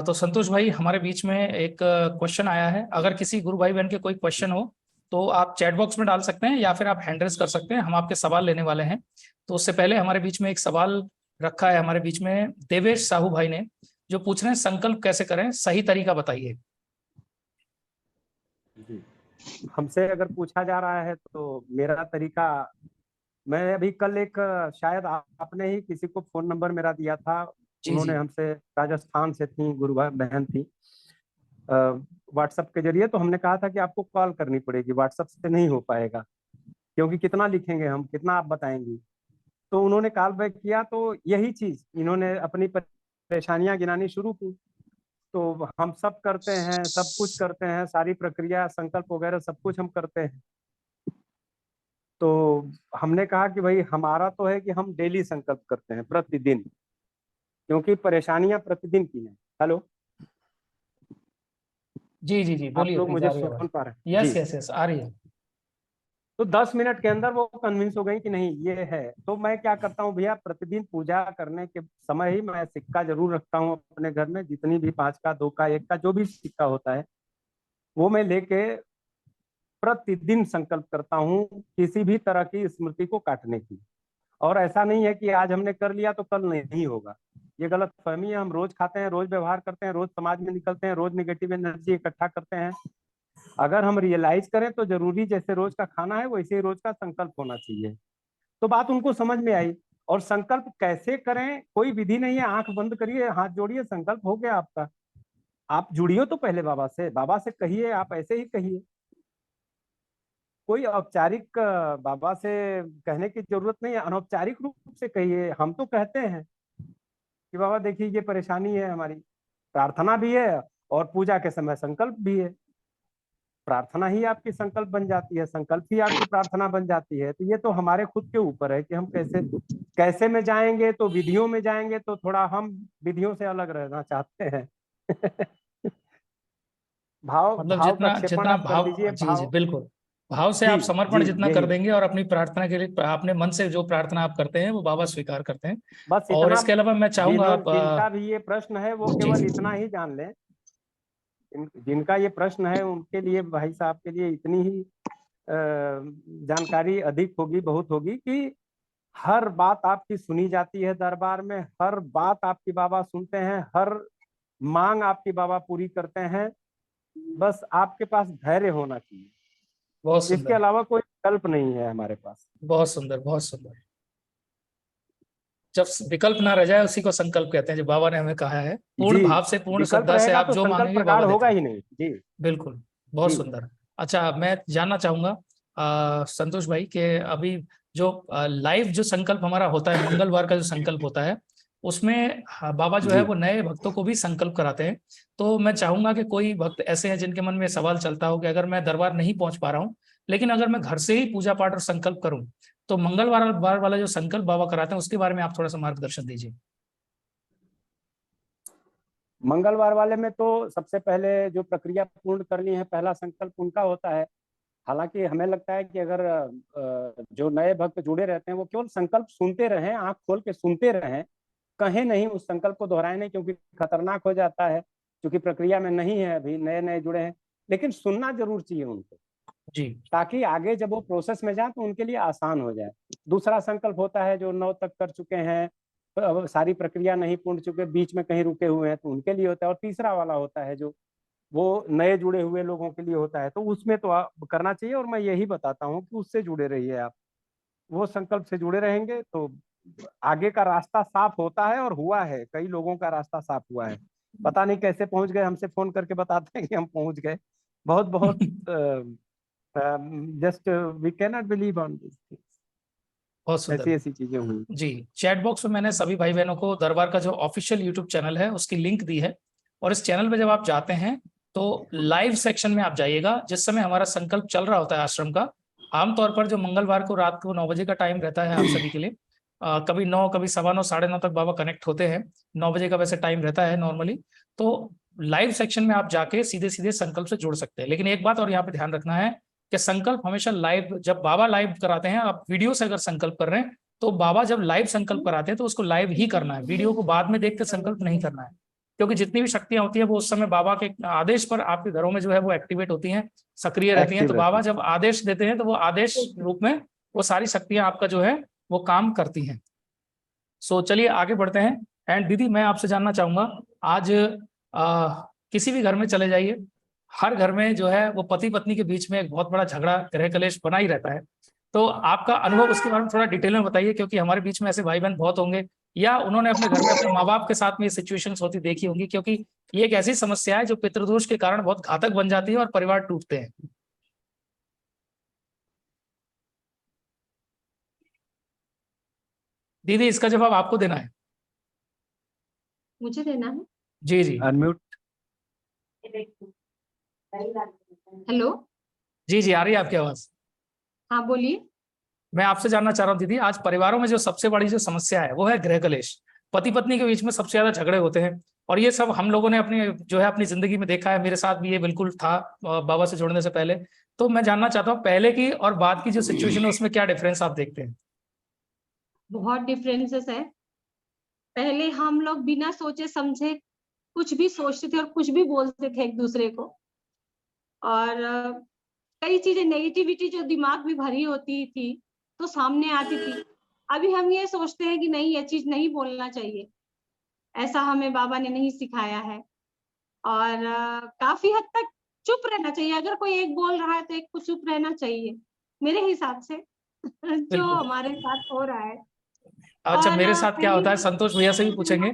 तो संतोष भाई हमारे बीच में एक क्वेश्चन आया है, अगर किसी गुरु भाई बहन के कोई क्वेश्चन हो तो आप चैट बॉक्स में डाल सकते हैं या फिर आप हैंड रेज कर सकते हैं, हम आपके सवाल लेने वाले हैं। तो उससे पहले हमारे बीच में एक सवाल रखा है हमारे बीच में देवेश साहू भाई ने, जो पूछ रहे हैं संकल्प कैसे करें, सही तरीका बताइए। जी, हमसे अगर पूछा जा रहा है तो मेरा तरीका, मैं अभी कल एक शायद आपने ही किसी को फोन नंबर मेरा दिया था, जी उन्होंने जी हमसे राजस्थान से थी, गुरु बहन थी, व्हाट्सएप के जरिए, तो हमने कहा था कि आपको कॉल करनी पड़ेगी, व्हाट्सएप से नहीं हो पाएगा क्योंकि कितना लिखेंगे हम, कितना आप बताएंगी। तो उन्होंने कॉल बैक किया तो यही चीज इन्होंने अपनी परेशानियां गिनानी शुरू की। तो हम सब करते हैं, सब कुछ करते हैं, सारी प्रक्रिया संकल्प वगैरह सब कुछ हम करते हैं। तो हमने कहा कि भाई हमारा तो है कि हम डेली संकल्प करते हैं प्रतिदिन, क्योंकि परेशानियां प्रतिदिन की हैं। हेलो, जी जी जी आप बोलिए लोग प्लीज, मुझे आ रही है सुन आवाज। पा रहे हैं यस जी? यस यस आ रही है। तो 10 मिनट के अंदर वो कन्विंस हो गई कि नहीं ये है। तो मैं क्या करता हूँ भैया, प्रतिदिन पूजा करने के समय ही मैं सिक्का जरूर रखता हूँ अपने घर में, जितनी भी 5 का 2 का 1 का जो भी सिक्का होता है वो मैं लेके प्रतिदिन संकल्प करता हूँ किसी भी तरह की स्मृति को काटने की। और ऐसा नहीं है कि आज हमने कर लिया तो कल नहीं होगा, ये गलत फहमी है। हम रोज खाते हैं, रोज व्यवहार करते हैं, रोज समाज में निकलते हैं, रोज निगेटिव एनर्जी इकट्ठा करते हैं। अगर हम रियलाइज करें तो जरूरी जैसे रोज का खाना है वैसे ही रोज का संकल्प होना चाहिए। तो बात उनको समझ में आई। और संकल्प कैसे करें, कोई विधि नहीं है, आंख बंद करिए, हाथ जोड़िए, संकल्प हो गया आपका। आप जुड़िए तो पहले बाबा से कहिए, आप ऐसे ही कहिए, कोई औपचारिक बाबा से कहने की जरूरत नहीं है, अनौपचारिक रूप से कहिए। हम तो कहते हैं कि बाबा देखिए ये परेशानी है हमारी, प्रार्थना भी है और पूजा के समय संकल्प भी है। प्रार्थना ही आपकी संकल्प बन जाती है, संकल्प ही आपकी प्रार्थना बन जाती है। तो ये तो हमारे खुद के ऊपर है कि हम कैसे कैसे में जाएंगे। तो विधियों में जाएंगे तो थोड़ा हम विधियों से अलग रहना चाहते हैं। भाव मतलब भाव जितना प्रक्षेपण जितना आप कर भाव, दीजिए, जी जी भाव। बिल्कुल, भाव से जी आप समर्पण जी, जितना कर यही देंगे और अपनी प्रार्थना के लिए अपने मन से जो प्रार्थना आप करते हैं वो बाबा स्वीकार करते हैं। बस और इतना। इसके अलावा मैं चाहूंगा आप जिनका भी ये प्रश्न है वो जी केवल जी इतना ही जान लें, जिनका ये प्रश्न है उनके लिए, भाई साहब के लिए इतनी ही जानकारी अधिक होगी, बहुत होगी, कि हर बात आपकी सुनी जाती है दरबार में, हर बात आपकी बाबा सुनते हैं, हर मांग आपकी बाबा पूरी करते हैं। बस आपके पास धैर्य होना चाहिए, बहुत इसके सुंदर, अलावा कोई विकल्प नहीं है हमारे पास। बहुत सुंदर, बहुत सुंदर। जब विकल्प ना रह जाए उसी को संकल्प कहते हैं, जो बाबा ने हमें कहा है, जी, पूर्ण भाव से पूर्ण विकल्प श्रद्धा से रहेगा आप तो जो संकल्प मांगेंगे बाबा प्रगाढ़ देते होगा हैं। ही नहीं जी। बिल्कुल, बहुत जी सुंदर। अच्छा, मैं जानना चाहूंगा संतोष भाई के अभी जो लाइव जो संकल्प हमारा होता है, मंगलवार का जो संकल्प होता है, उसमें बाबा जो है जी वो नए भक्तों को भी संकल्प कराते हैं। तो मैं चाहूंगा कि कोई भक्त ऐसे हैं जिनके मन में सवाल चलता हो कि अगर मैं दरबार नहीं पहुंच पा रहा हूँ, लेकिन अगर मैं घर से ही पूजा पाठ और संकल्प करूं, तो मंगलवार वार वाला जो संकल्प बाबा कराते हैं उसके बारे में आप थोड़ा सा मार्गदर्शन दीजिए। मंगलवार वाले में तो सबसे पहले जो प्रक्रिया पूर्ण करनी है, पहला संकल्प उनका होता है। हालांकि हमें लगता है कि अगर जो नए भक्त जुड़े रहते हैं वो केवल संकल्प सुनते रहें, आंख खोल के सुनते रहें, कहीं नहीं, उस संकल्प को दोहराए नहीं, क्योंकि खतरनाक हो जाता है, क्योंकि प्रक्रिया में नहीं है, अभी नए नए जुड़े हैं। लेकिन सुनना जरूर चाहिए उनको, जी ताकि आगे जब वो प्रोसेस में जाए तो उनके लिए आसान हो जाए। दूसरा संकल्प होता है जो 9 तक कर चुके हैं, अब सारी प्रक्रिया नहीं पूर्ण चुके, बीच में कहीं रुके हुए हैं, तो उनके लिए होता है। और तीसरा वाला होता है जो वो नए जुड़े हुए लोगों के लिए होता है, तो उसमें तो करना चाहिए। और मैं यही बताता हूँ कि उससे जुड़े रहिए आप, वो संकल्प से जुड़े रहेंगे तो आगे का रास्ता साफ होता है। और हुआ है, कई लोगों का रास्ता साफ हुआ है, पता नहीं कैसे पहुंच गए, हमसे फोन करके बताते हैं कि हम पहुंच गए। बहुत बहुत just we can not believe on this, बहुत सुंदर। ऐसी ऐसी चीजें हुई। जी, चैट बॉक्स में मैंने सभी भाई बहनों को दरबार का जो ऑफिशियल यूट्यूब चैनल है उसकी लिंक दी है। और इस चैनल पे जब आप जाते हैं तो लाइव सेक्शन में आप जाइएगा। जिस समय हमारा संकल्प चल रहा होता है आश्रम का, आमतौर पर जो मंगलवार को रात को 9 बजे का टाइम रहता है आप सभी के लिए, कभी 9, कभी 9:15, 9:30 तक बाबा कनेक्ट होते हैं। 9 बजे का वैसे टाइम रहता है नॉर्मली। तो लाइव सेक्शन में आप जाके सीधे सीधे संकल्प से जुड़ सकते हैं। लेकिन एक बात और यहाँ पे ध्यान रखना है कि संकल्प हमेशा लाइव, जब बाबा लाइव कराते हैं, आप वीडियो से अगर संकल्प कर रहे हैं तो बाबा जब लाइव संकल्प कराते हैं तो उसको लाइव ही करना है, वीडियो को बाद में देख के संकल्प नहीं करना है। क्योंकि जितनी भी शक्तियां होती है वो उस समय बाबा के आदेश पर आपके घरों में जो है वो एक्टिवेट होती हैं, सक्रिय रहती हैं। तो एक्टिव रहती बाबा है। जब आदेश देते हैं तो वो आदेश रूप में वो सारी शक्तियां आपका जो है वो काम करती हैं। सो चलिए आगे बढ़ते हैं। एंड दीदी, मैं आपसे जानना चाहूंगा, आज किसी भी घर में चले जाइए, हर घर में जो है वो पति पत्नी के बीच में एक बहुत बड़ा झगड़ा, गृह कलेश बना ही रहता है। तो आपका अनुभव उसके बारे में थोड़ा डिटेल में बताइए, क्योंकि हमारे बीच में ऐसे भाई बहन बहुत होंगे या उन्होंने अपने घर में अपने माँ बाप के साथ में ये सिचुएशंस होती देखी होंगी। क्योंकि ये एक ऐसी समस्या है जो पितृदोष के कारण बहुत घातक बन जाती है और परिवार टूटते हैं। दीदी, इसका जवाब आपको देना है। मुझे देना है। जी जी अनम्यूट। हेलो। जी जी, आ रही है आपकी आवाज। हाँ बोलिए। मैं आपसे जानना चाह रहा हूँ दीदी, आज परिवारों में जो सबसे बड़ी जो समस्या है वो है गृह कलेश। पति पत्नी के बीच में सबसे ज्यादा झगड़े होते हैं। और ये सब हम लोगों ने अपनी जो है अपनी जिंदगी में देखा है, मेरे साथ भी ये बिल्कुल था बाबा से जुड़ने से पहले। तो मैं जानना चाहता हूँ पहले की और बाद की जो सिचुएशन है उसमें क्या डिफरेंस आप देखते हैं। बहुत डिफरेंसेस है। पहले हम लोग बिना सोचे समझे कुछ भी सोचते थे और कुछ भी बोलते थे एक दूसरे को। और कई चीजें नेगेटिविटी जो दिमाग में भरी होती थी तो सामने आती थी। अभी हम ये सोचते हैं कि नहीं, ये चीज नहीं बोलना चाहिए, ऐसा हमें बाबा ने नहीं सिखाया है। और काफी हद तक चुप रहना चाहिए। अगर कोई एक बोल रहा है तो एक को चुप रहना चाहिए मेरे हिसाब से। जो बिल्कुल। हमारे साथ हो रहा है। अच्छा, और मेरे साथ क्या पहली होता है, बात संतोष भैया से भी पूछेंगे।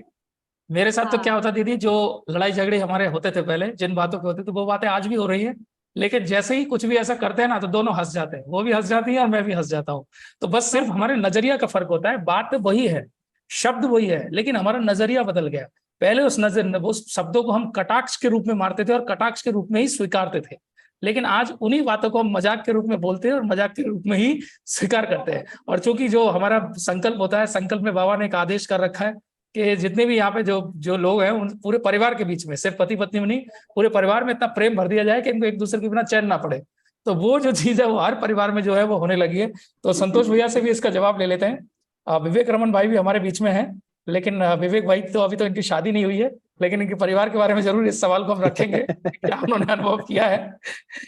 मेरे साथ तो क्या हाँ, होता दीदी, जो लड़ाई झगड़े हमारे होते थे पहले, जिन बातों पे होते थे वो बातें आज भी हो रही है। लेकिन जैसे ही कुछ भी ऐसा करते हैं ना तो दोनों हंस जाते हैं, वो भी हंस जाती है और मैं भी हंस जाता हूँ। तो बस सिर्फ हमारे नजरिया का फर्क होता है, बात तो वही है, शब्द वही है, लेकिन हमारा नजरिया बदल गया। पहले वो शब्दों को हम कटाक्ष के रूप में मारते थे और कटाक्ष के रूप में ही स्वीकारते थे। लेकिन आज उन्हीं बातों को हम मजाक के रूप में बोलते हैं और मजाक के रूप में ही स्वीकार करते हैं। और चूंकि जो हमारा संकल्प होता है, संकल्प में बाबा ने एक आदेश कर रखा है कि जितने भी यहाँ पे जो जो लोग हैं उन पूरे परिवार के बीच में, सिर्फ पति पत्नी में नहीं, पूरे परिवार में इतना प्रेम भर दिया जाए कि इनको एक दूसरे के बिना चैन ना पड़े। तो वो जो चीज है वो हर परिवार में जो है वो होने लगी है। तो संतोष भैया से भी इसका जवाब ले लेते हैं। विवेक रमन भाई भी हमारे बीच में हैं, लेकिन विवेक भाई तो अभी तो इनकी शादी नहीं हुई है, लेकिन इनके परिवार के बारे में जरूर इस सवाल को हम रखेंगे क्या उन्होंने अनुभव किया है।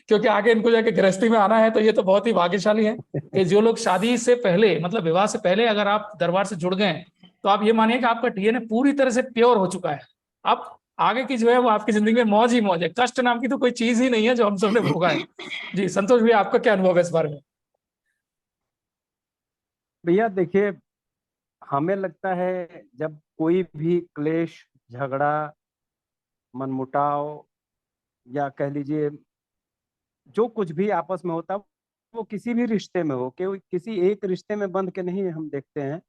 क्योंकि आगे इनको जाके गृहस्थी में आना है, तो ये तो बहुत ही भाग्यशाली है कि जो लोग शादी से पहले, मतलब विवाह से पहले अगर आप दरबार से जुड़ गए तो आप ये मानिए कि आपका डीएनए पूरी तरह से प्योर हो चुका है। अब आगे की जो है वो आपकी जिंदगी में मौज ही मौज है, कष्ट नाम की तो कोई चीज ही नहीं है जो हम सबने भोगा है। जी संतोष भैया, आपका क्या अनुभव है इस बारे में। भैया देखिए, हमें लगता है जब कोई भी क्लेश, झगड़ा, मनमुटाव, या कह लीजिए जो कुछ भी आपस में होता है, वो किसी भी रिश्ते में हो, कि किसी एक रिश्ते में बंध के नहीं हम देखते हैं।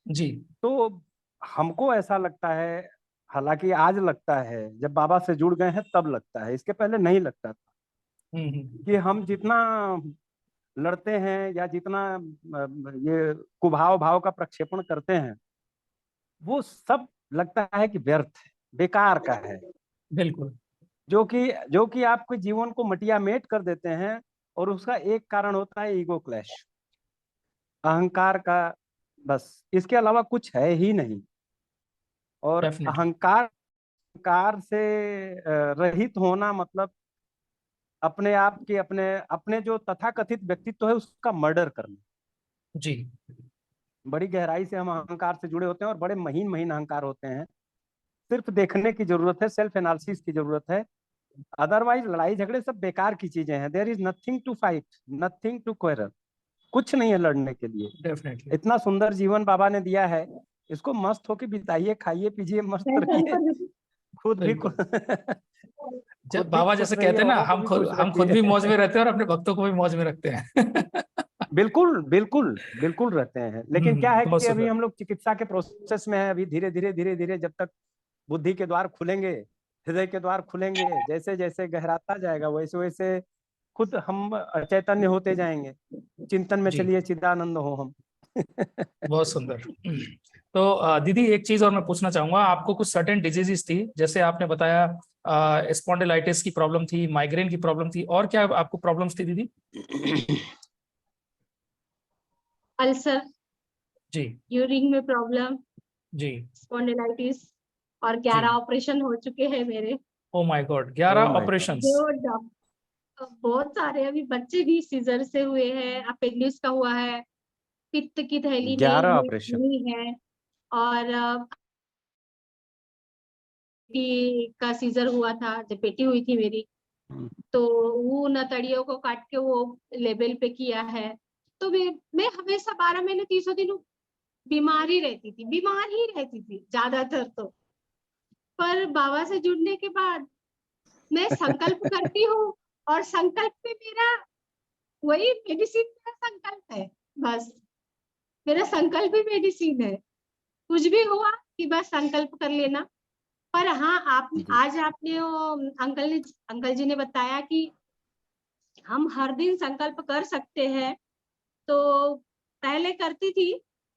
जी तो हमको ऐसा लगता है, हालांकि आज लगता है, जब बाबा से जुड़ गए हैं तब लगता है, इसके पहले नहीं लगता था, कि हम जितना लड़ते हैं या जितना ये कुभाव भाव का प्रक्षेपण करते हैं, वो सब लगता है कि व्यर्थ है, बेकार का है, बिल्कुल जो कि आपके जीवन को मटियामेट कर देते हैं। और उसका एक कारण होता है ईगो क्लैश, अहंकार का, बस इसके अलावा कुछ है ही नहीं। और डेफिनेटली अहंकार से रहित होना मतलब अपने आप की अपने अपने जो तथाकथित व्यक्तित्व है उसका मर्डर करना। जी। बड़ी गहराई से हम अहंकार से जुड़े होते हैं और बड़े महीन महीन अहंकार होते हैं। सिर्फ देखने की जरूरत है, सेल्फ एनालिसिस की जरूरत है। अदरवाइज लड़ाई झगड़े सब बेकार की चीजें हैं। There is nothing to fight, nothing to quarrel, कुछ नहीं है लड़ने के लिए। डेफिनेटली इतना सुंदर जीवन बाबा ने दिया है, इसको मस्त होके बिताइए, खाइए पीजिए, मस्त रहिए, खुद भी बिल्कुल। खुद भी बाबा खुश जैसे रहिए, कहते हैं ना, औरों को भी खुश हम खुद भी मौज रखिए। में रहते हैं और अपने भक्तों को भी मौज में रखते हैं। बिल्कुल बिल्कुल बिल्कुल रहते हैं। लेकिन क्या है बहुत कि अभी सुंदर। हम लोग चिकित्सा के प्रोसेस में है। अभी धीरे धीरे जब तक बुद्धि के द्वार खुलेंगे, हृदय के द्वार खुलेंगे, जैसे जैसे गहराता जाएगा वैसे वैसे खुद हम चैतन्य होते जाएंगे। चिंतन में जी चलिए, चिदानंद हो हम। बहुत सुंदर। तो दीदी एक चीज और मैं पूछना चाहूंगा, आपको कुछ सर्टेन डिजीजेस थी, जैसे आपने बताया स्पॉन्डिलाइटिस की प्रॉब्लम थी, माइग्रेन की प्रॉब्लम थी, और क्या आपको प्रॉब्लम्स थी दीदी? अल्सर, जी यूरिन में प्रॉब्लम, जी स्पॉन्डिलाइटिस, और जी। 11 ऑपरेशन हो चुके हैं मेरे। Oh my God, oh 11 my God. Operations. जो बहुत सारे, अभी बच्चे भी सीजर से हुए हैं, अपेंडिक्स का हुआ है, पित्त की थैली में 11 ऑपरेशन। नहीं है, और बेटी का सीजर हुआ था जब बेटी हुई थी मेरी, तो वो नतड़ियों को काट के वो लेवल पे किया है। तो मैं हमेशा 12 महीने 30 दिन बीमार ही रहती थी, बीमार ही रहती थी ज्यादातर। तो पर बाबा से जुड़ने के बाद मैं संकल्प करती हूँ, और संकल्प में मेरा वही मेडिसिन, मेरा संकल्प है बस। मेरा संकल्प ही मेडिसिन है। कुछ भी हुआ कि बस संकल्प कर लेना। पर हाँ, आप जी आज आपने वो अंकल जी ने बताया कि हम हर दिन संकल्प कर सकते हैं। तो पहले करती थी,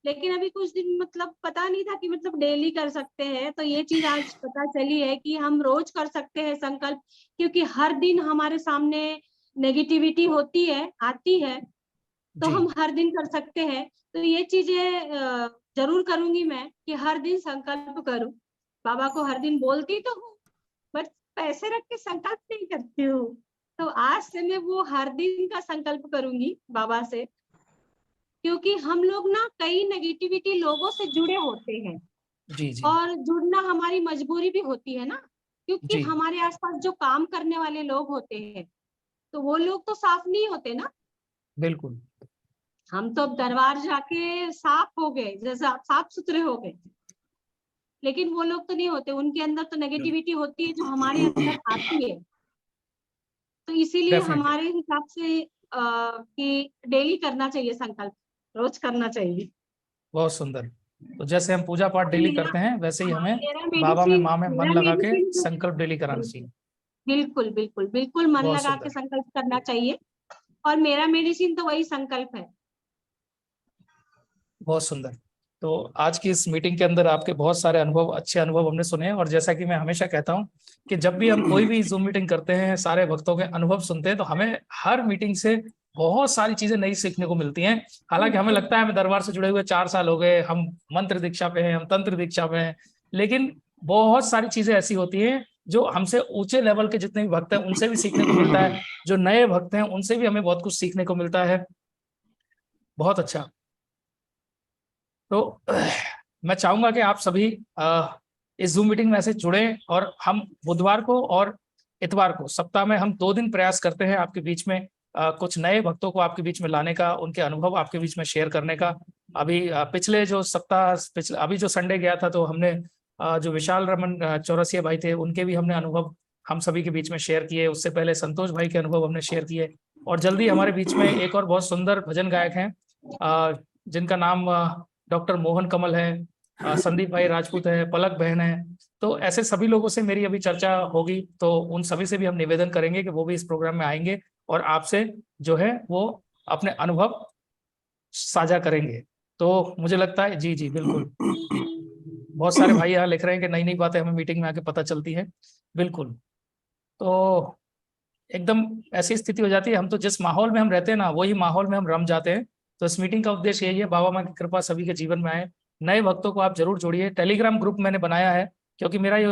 लेकिन अभी कुछ दिन मतलब पता नहीं था कि मतलब डेली कर सकते हैं। तो ये चीज आज पता चली है कि हम रोज कर सकते हैं संकल्प, क्योंकि हर दिन हमारे सामने नेगेटिविटी होती है, आती है, तो जी हम हर दिन कर सकते हैं। तो ये चीजें जरूर करूंगी मैं, कि हर दिन संकल्प करूं। बाबा को हर दिन बोलती तो हूँ, बट पैसे रख के संकल्प नहीं करती हूँ। तो आज से मैं वो हर दिन का संकल्प करूंगी बाबा से, क्योंकि हम लोग ना कई नेगेटिविटी लोगों से जुड़े होते हैं, जी जी और जुड़ना हमारी मजबूरी भी होती है ना, क्योंकि जी। हमारे आसपास जो काम करने वाले लोग होते हैं, तो वो लोग तो साफ नहीं होते ना। बिल्कुल हम तो अब दरबार जाके साफ हो गए, जैसे साफ सुथरे हो गए, लेकिन वो लोग तो नहीं होते, उनके अंदर तो नेगेटिविटी होती है जो हमारे अंदर आती है। तो इसीलिए डेफिनेटली। हमारे हिसाब से कि डेली करना चाहिए संकल्प, रोज करना चाहिए। बहुत सुंदर। तो जैसे हम पूजा पाठ और डेली करते हैं, वैसे ही हाँ, हमें बाबा में माँ में मन मेरा लगा के मेडिसिन तो संकल्प डेली कराना चाहिए। बिल्कुल बिल्कुल बिल्कुल मन बहुत लगा के सुंदर। संकल्प करना चाहिए। और मेरा मेडिसिन तो वही संकल्प है। बहुत सुंदर। तो आज की इस मीटिंग के अंदर आपके बहुत सारे अनुभव, अच्छे अनुभव हमने सुने, और जैसा कि मैं हमेशा कहता हूं कि जब भी हम कोई भी जूम मीटिंग करते हैं, सारे भक्तों के अनुभव सुनते हैं, तो हमें हर मीटिंग से बहुत सारी चीजें नई सीखने को मिलती हैं। हालांकि हमें लगता है हमें दरबार से जुड़े हुए 4 साल हो गए, हम मंत्र दीक्षा पे हैं, हम तंत्र दीक्षा पे हैं, लेकिन बहुत सारी चीजें ऐसी होती हैं जो हमसे ऊंचे लेवल के जितने भी भक्त हैं उनसे भी सीखने को मिलता है, जो नए भक्त हैं उनसे भी हमें बहुत कुछ सीखने को मिलता है। बहुत अच्छा। तो मैं चाहूंगा कि आप सभी इस जूम मीटिंग में ऐसे जुड़े, और हम बुधवार को और इतवार को सप्ताह में हम 2 दिन प्रयास करते हैं आपके बीच में कुछ नए भक्तों को आपके बीच में लाने का, उनके अनुभव आपके बीच में शेयर करने का। अभी पिछले जो सप्ताह, अभी जो संडे गया था, तो हमने जो विशाल रमन चौरसिया भाई थे, उनके भी हमने अनुभव हम सभी के बीच में शेयर किए। उससे पहले संतोष भाई के अनुभव हमने शेयर किए, और जल्दी हमारे बीच में एक और बहुत सुंदर भजन गायक हैं जिनका नाम डॉक्टर मोहन कमल है, संदीप भाई राजपूत है, पलक बहन है। तो ऐसे सभी लोगों से मेरी अभी चर्चा होगी, तो उन सभी से भी हम निवेदन करेंगे कि वो भी इस प्रोग्राम में आएंगे और आपसे जो है वो अपने अनुभव साझा करेंगे। तो मुझे लगता है, जी जी बिल्कुल। बहुत सारे भाई यहाँ लिख रहे हैं कि नई नई बातें हमें मीटिंग में आके पता चलती है। बिल्कुल। तो एकदम ऐसी स्थिति हो जाती है, हम तो जिस माहौल में हम रहते हैं ना, वही माहौल में हम रम जाते हैं। तो इस मीटिंग का उद्देश्य यही है, बाबा माँ की कृपा सभी के जीवन में आए। नए भक्तों को आप जरूर जोड़िए। टेलीग्राम ग्रुप मैंने बनाया है, क्योंकि मेरा ये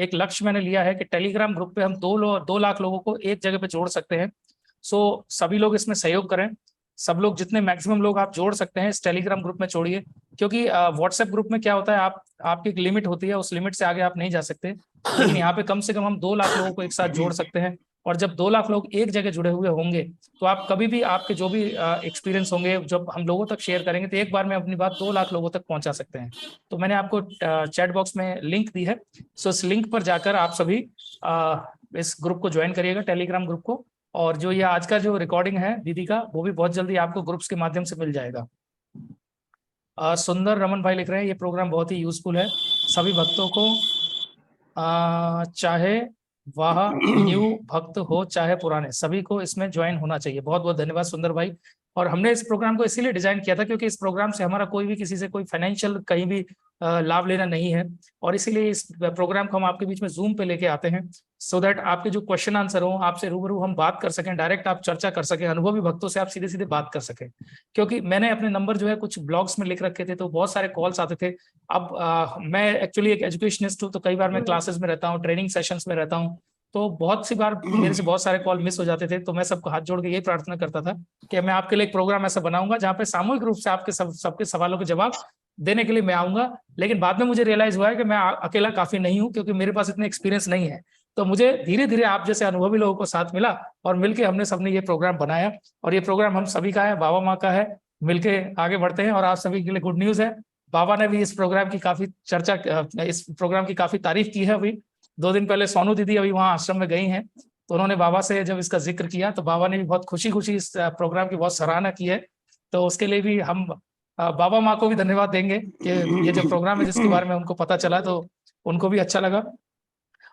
एक लक्ष्य मैंने लिया है कि टेलीग्राम ग्रुप पे हम 2 लाख लोगों को एक जगह पे जोड़ सकते हैं। सो सभी लोग इसमें सहयोग करें। सब लोग, जितने मैक्सिमम लोग आप जोड़ सकते हैं, इस टेलीग्राम ग्रुप में जोड़िए। क्योंकि व्हाट्सएप ग्रुप में क्या होता है, आपकी एक लिमिट होती है, उस लिमिट से आगे आप नहीं जा सकते। लेकिन यहाँ पे कम से कम हम 2 लाख लोगों को एक साथ जोड़ सकते हैं। और जब 2 लाख लोग एक जगह जुड़े हुए होंगे, तो आप कभी भी आपके जो भी एक्सपीरियंस होंगे, जब हम लोगों तक शेयर करेंगे, तो एक बार में अपनी बात 2 लाख लोगों तक पहुंचा सकते हैं। तो मैंने आपको चैट बॉक्स में लिंक दी है। सो इस लिंक पर जाकर आप सभी इस ग्रुप को ज्वाइन करिएगा, टेलीग्राम ग्रुप को। और जो ये आज का जो रिकॉर्डिंग है दीदी का, वो भी बहुत जल्दी आपको ग्रुप्स के माध्यम से मिल जाएगा। सुंदर रमन भाई लिख रहे हैं, ये प्रोग्राम बहुत ही यूजफुल है सभी भक्तों को, चाहे वह न्यू भक्त हो चाहे पुराने, सभी को इसमें ज्वाइन होना चाहिए। बहुत बहुत धन्यवाद सुंदर भाई। और हमने इस प्रोग्राम को इसीलिए डिजाइन किया था, क्योंकि इस प्रोग्राम से हमारा कोई भी किसी से कोई फाइनेंशियल कहीं भी लाभ लेना नहीं है। और इसीलिए इस प्रोग्राम को हम आपके बीच में जूम पे लेके आते हैं, सो दैट आपके जो क्वेश्चन आंसर हो, आपसे रूबरू हम बात कर सकें, डायरेक्ट आप चर्चा कर सकें, अनुभवी भक्तों से आप सीधे सीधे बात कर सकें। क्योंकि मैंने अपने नंबर जो है कुछ ब्लॉग्स में लिख रखे थे, तो बहुत सारे कॉल्स आते थे। अब मैं एक्चुअली एक एजुकेशनिस्ट हूँ, तो कई बार मैं क्लासेस में रहता हूँ, ट्रेनिंग सेशंस में रहता हूँ, तो बहुत सी बार मेरे से बहुत सारे कॉल मिस हो जाते थे। तो मैं सबको हाथ जोड़ के यही प्रार्थना करता था कि मैं आपके लिए एक प्रोग्राम ऐसा बनाऊंगा जहाँ पे सामूहिक रूप से आपके सबके सवालों के जवाब देने के लिए मैं आऊंगा। लेकिन बाद में मुझे रियलाइज हुआ है कि मैं अकेला काफी नहीं हूँ, क्योंकि मेरे पास इतने एक्सपीरियंस नहीं है। तो मुझे धीरे धीरे आप जैसे अनुभवी लोगों को साथ मिला, और मिलके हमने सबने ये प्रोग्राम बनाया। और ये प्रोग्राम हम सभी का है, बाबा माँ का है। मिलके आगे बढ़ते हैं। और आप सभी के लिए गुड न्यूज है, बाबा ने भी इस प्रोग्राम की काफी चर्चा, इस प्रोग्राम की काफी तारीफ की है। अभी 2 दिन पहले सोनू दीदी अभी वहाँ आश्रम में गई हैं, तो उन्होंने बाबा से जब इसका जिक्र किया, तो बाबा ने भी बहुत खुशी खुशी इस प्रोग्राम की बहुत सराहना की है। तो उसके लिए भी हम बाबा माँ को भी धन्यवाद देंगे कि ये जो प्रोग्राम है जिसके बारे में उनको पता चला, तो उनको भी अच्छा लगा।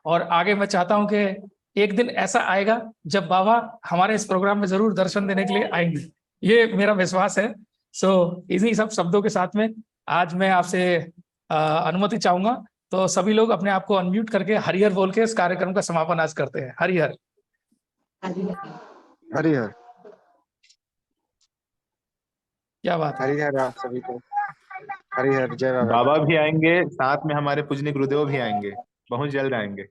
और आगे मैं चाहता हूँ कि एक दिन ऐसा आएगा जब बाबा हमारे इस प्रोग्राम में जरूर दर्शन देने के लिए आएंगे, ये मेरा विश्वास है। सो इन्हीं सब शब्दों के साथ में आज मैं आपसे अनुमति चाहूंगा। तो सभी लोग अपने आप को अनम्यूट करके हरिहर बोल के इस कार्यक्रम का समापन आज करते हैं। हरिहर। हरिहर। क्या बात है। हरिहर आप सभी को। हरिहर। जय बाबा। बाबा भी आएंगे, साथ में हमारे पूजनीय गुरुदेव भी आएंगे, बहुत जल्द आएंगे।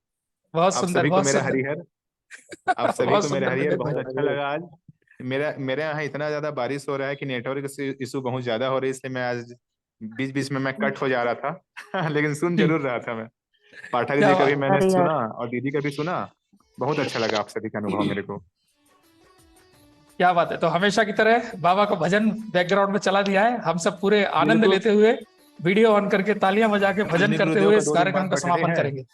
बहुत आप सुंदर, सभी को बहुत मेरा सुंदर। हरिहर। आप सभी बहुत को मेरा सुंदर हरिहर। विवेक बहुत भाई। अच्छा लगा आज। मेरे यहाँ इतना ज्यादा बारिश हो रहा है कि नेटवर्क इशू बहुत ज्यादा हो रही है, इसलिए मैं आज बीच बीच में मैं कट हो जा रहा था लेकिन सुन जरूर रहा था मैं। पाठक क्या जी का भी बात। मैंने सुना और दीदी का भी सुना। बहुत अच्छा लगा आप सभी का अनुभव मेरे को। क्या बात है। तो हमेशा की तरह बाबा का भजन बैकग्राउंड में चला दिया है, हम सब पूरे आनंद बिल्कुल। लेते हुए वीडियो ऑन करके तालियां बजा के भजन पूजनीय करते गुरुदेव हुए का इस 2 दिन कार्यक्रम बाद का बर्थडे समापन है। करेंगे।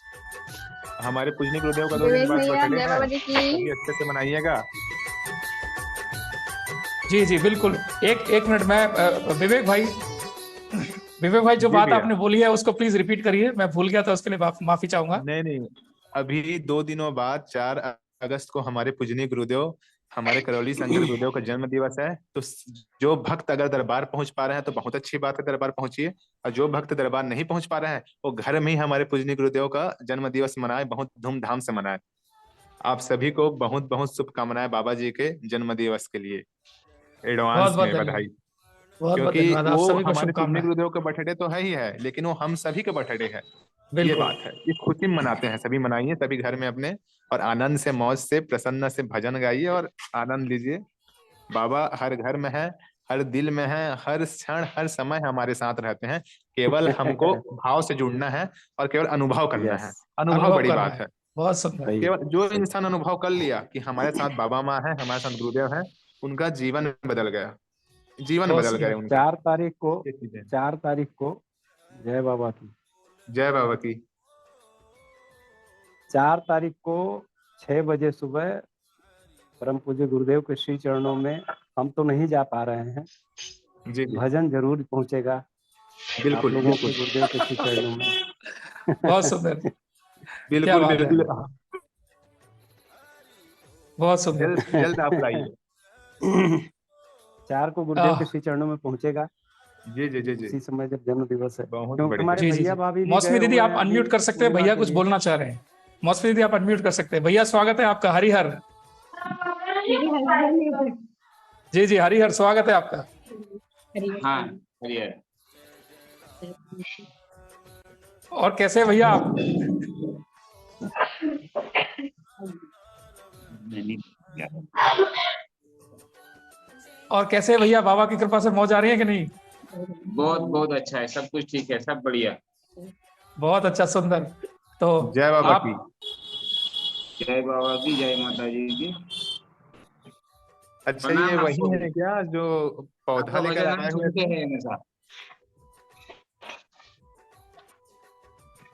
हमारे पूजनीय गुरुदेव का 2 दिन विवेक बाद भैया बर्थडे जय है, बाबा जी की। सभी अच्छे से मनाइएगा। जी जी बिल्कुल। एक मिनट, मैं विवेक भाई, विवेक भाई जो जी बात भैया। आपने बोली है उसको प्लीज रिपीट करिए, मैं भूल गया था, उसके लिए माफी चाहूंगा। नहीं नहीं, अभी 2 दिनों बाद 4 अगस्त को हमारे पूजनीय गुरुदेव, हमारे करौली शंकर गुरुदेव का जन्म दिवस है। तो जो भक्त अगर दरबार पहुंच पा रहे हैं तो बहुत अच्छी बात है, दरबार पहुंचिए। और जो भक्त दरबार नहीं पहुंच पा रहे हैं, वो घर में ही हमारे पूजनीय गुरुदेव का जन्म दिवस मनाए, बहुत धूमधाम से मनाए। आप सभी को बहुत बहुत शुभकामनाएं बाबा जी के जन्म दिवस के लिए, बहुत एडवांस बहुत में धन्यवाद। बधाई। बहुत बहुत क्योंकि धन्यवाद, आप वो सभी को हमारे पूजनीय शुभकामनाएं। गुरुदेव का बर्थडे तो है ही है, लेकिन वो हम सभी का बर्थडे है। ये बिल्कुल। बात है, इस खुशी में मनाते हैं, सभी मनाइए, सभी घर में अपने, और आनंद से, मौज से, प्रसन्न से भजन गाइए और आनंद लीजिए। बाबा हर घर में है, हर दिल में है, हर क्षण हर समय हमारे साथ रहते हैं। केवल हमको भाव से जुड़ना है और केवल अनुभव करना है। यस, अनुभव अनुभव बड़ी करना बात है। है। बहुत सुंदर। सही। केवल जो इंसान अनुभव कर लिया कि हमारे साथ बाबा माँ है, हमारे साथ गुरुदेव है, उनका जीवन बदल गया, जीवन बहुत बदल गया सुंदर। उनका। 4 तारीख को, ये चीजें। 4 तारीख को जय बाबा की, जय बाबा की। 4 तारीख को 6 बजे सुबह परम पूज्य गुरुदेव के श्री चरणों में, हम तो नहीं जा पा रहे हैं, जी जी भजन जरूर पहुंचेगा आप बिल्कुल लोगों बिल्कुल के गुरुदेव के श्री चरणों में। बहुत सुंदर। क्या बिल्कुल बात है। बिल्कुल। बहुत सुंदर। जल्द जल्द आप लाइए। 4 को गुरुदेव के श्री चरणों में पहुंचेगा। जी जी जी जी उसी समय जब जन्म दिवस है, बहुत क्योंकि बढ़िया। हमारे जी जी भैया जी भाभी भी मौसमी गए दीदी हुए आप हैं अभी अनम्यूट कर सकते हैं, पूर्णिमा भैया के कुछ लिए। बोलना चाह रहे हैं। मौसमी दीदी आप अनम्यूट कर सकते हैं। भैया स्वागत है आपका, हरिहर। मेरे हस्बैंड जी जी हरिहर, स्वागत है आपका। हाँ हरिहर। और कैसे हैं भैया आप? और कैसे हैं भैया, बाबा की कृपा से मौज आ रही है कि नहीं? बहुत बहुत अच्छा है, सब कुछ ठीक है, सब बढ़िया। बहुत अच्छा, सुंदर। तो जय बाबा आप की। जय बाबा की, जय माता जी की। अच्छा, ये प्रणाम वही आपको भी। है क्या जो पौधा आपका लेकर भजन हम आए हुए सुनते थे? हैं हमेशा।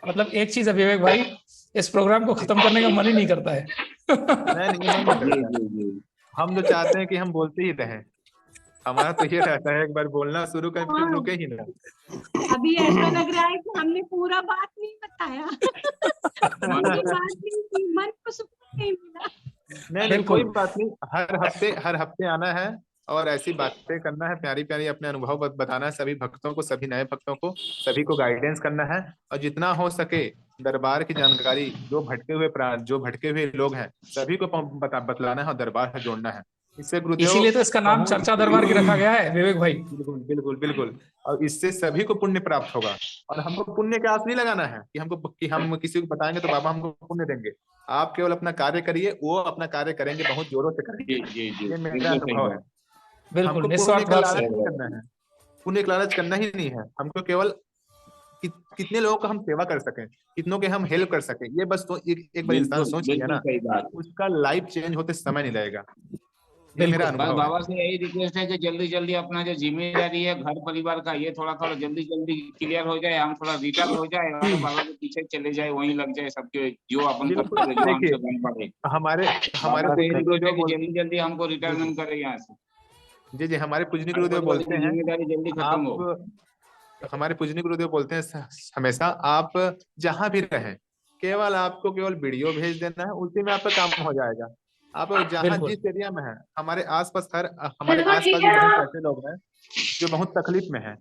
मतलब एक चीज है विवेक भाई, इस प्रोग्राम को खत्म करने का मन ही नहीं करता है। नहीं नहीं, मन नहीं जी करता है। जी जी। हम तो चाहते हैं कि हम बोलते ही रहें। हमारा तो ये रहता है, एक बार बोलना शुरू करें फिर हाँ, रुके ही ना। अभी ऐसा लग रहा है कि हमने पूरा बात नहीं बताया। पूरी बात नहीं की, मन को सुकून नहीं मिला। नहीं नहीं, कोई बिल्कुल बात नहीं। हर हफ्ते आना है और ऐसी बातें करना है, प्यारी प्यारी अपने अनुभव बताना है सभी भक्तों को, सभी नए भक्तों को, सभी को गाइडेंस करना है। और जितना हो सके दरबार की जानकारी, जो भटके हुए प्राण, जो भटके हुए लोग हैं, सभी को बतलाना है और दरबार से जोड़ना है। इससे गुरुदेव इसीलिए तो इसका नाम बहुत चर्चा दरबार की रखा गया है विवेक भाई। बिल्कुल बिल्कुल बिल्कुल। और इससे सभी को पुण्य प्राप्त होगा। और हमको पुण्य का आस नहीं लगाना है कि हम किसी को बताएंगे तो बाबा हमको पुण्य देंगे। आप केवल अपना कार्य करिए, वो अपना कार्य करेंगे, बहुत जोरों से जी करेंगे। जी जी, ये मेरा बिल्कुल सही अनुभव है। बात। बिल्कुल हमको पुण्य निस्वार्थ का भाव लालच से। नहीं करना है। पुण्य का लालच करना ही नहीं है हमको, केवल कितने लोगों का हम सेवा कर सकें, कितनों के हम हेल्प कर सकें, ये बस तो एक बार इंसान बिल्कुल सोच लिया बिल्कुल ना, सही बात। उसका लाइफ चेंज होते समय नहीं लगेगा। ये मेरा बिल्कुल बस अनुभव है। बाबा से यही रिक्वेस्ट है कि जल्दी जल्दी अपना जो जिम्मेदारी है घर परिवार का, ये थोड़ा थोड़ा जल्दी जल्दी क्लियर हो जाए, हम थोड़ा रिटायर हो जाए और बाबा के पीछे चले जाए, वहीं लग जाए सबके, जो अपन बिल्कुल। कर्तव्य जो हमसे देखिए, बन पड़े। हमारे हमारे बाबा से यही पूजनीय रिक्वेस्ट है गुरुदेव कि बोल जल्दी जल्दी हमको जी जी रिटायरमेंट करे यहाँ से, जी जी, हमारे पूजनीय घर गुरुदेव परिवार बोलते की हैं, जिम्मेदारी जल्दी खत्म हो। आप हमारे पूजनीय गुरुदेव बोलते हैं हमेशा, आप जहां भी रहें, केवल आपको केवल वीडियो भेज देना है, उसी में आपका काम हो जाएगा। आप जहां बिल्कुल जिस एरिया में है, हमारे आसपास भी बहुत ऐसे लोग हैं जो बहुत तकलीफ में हैं।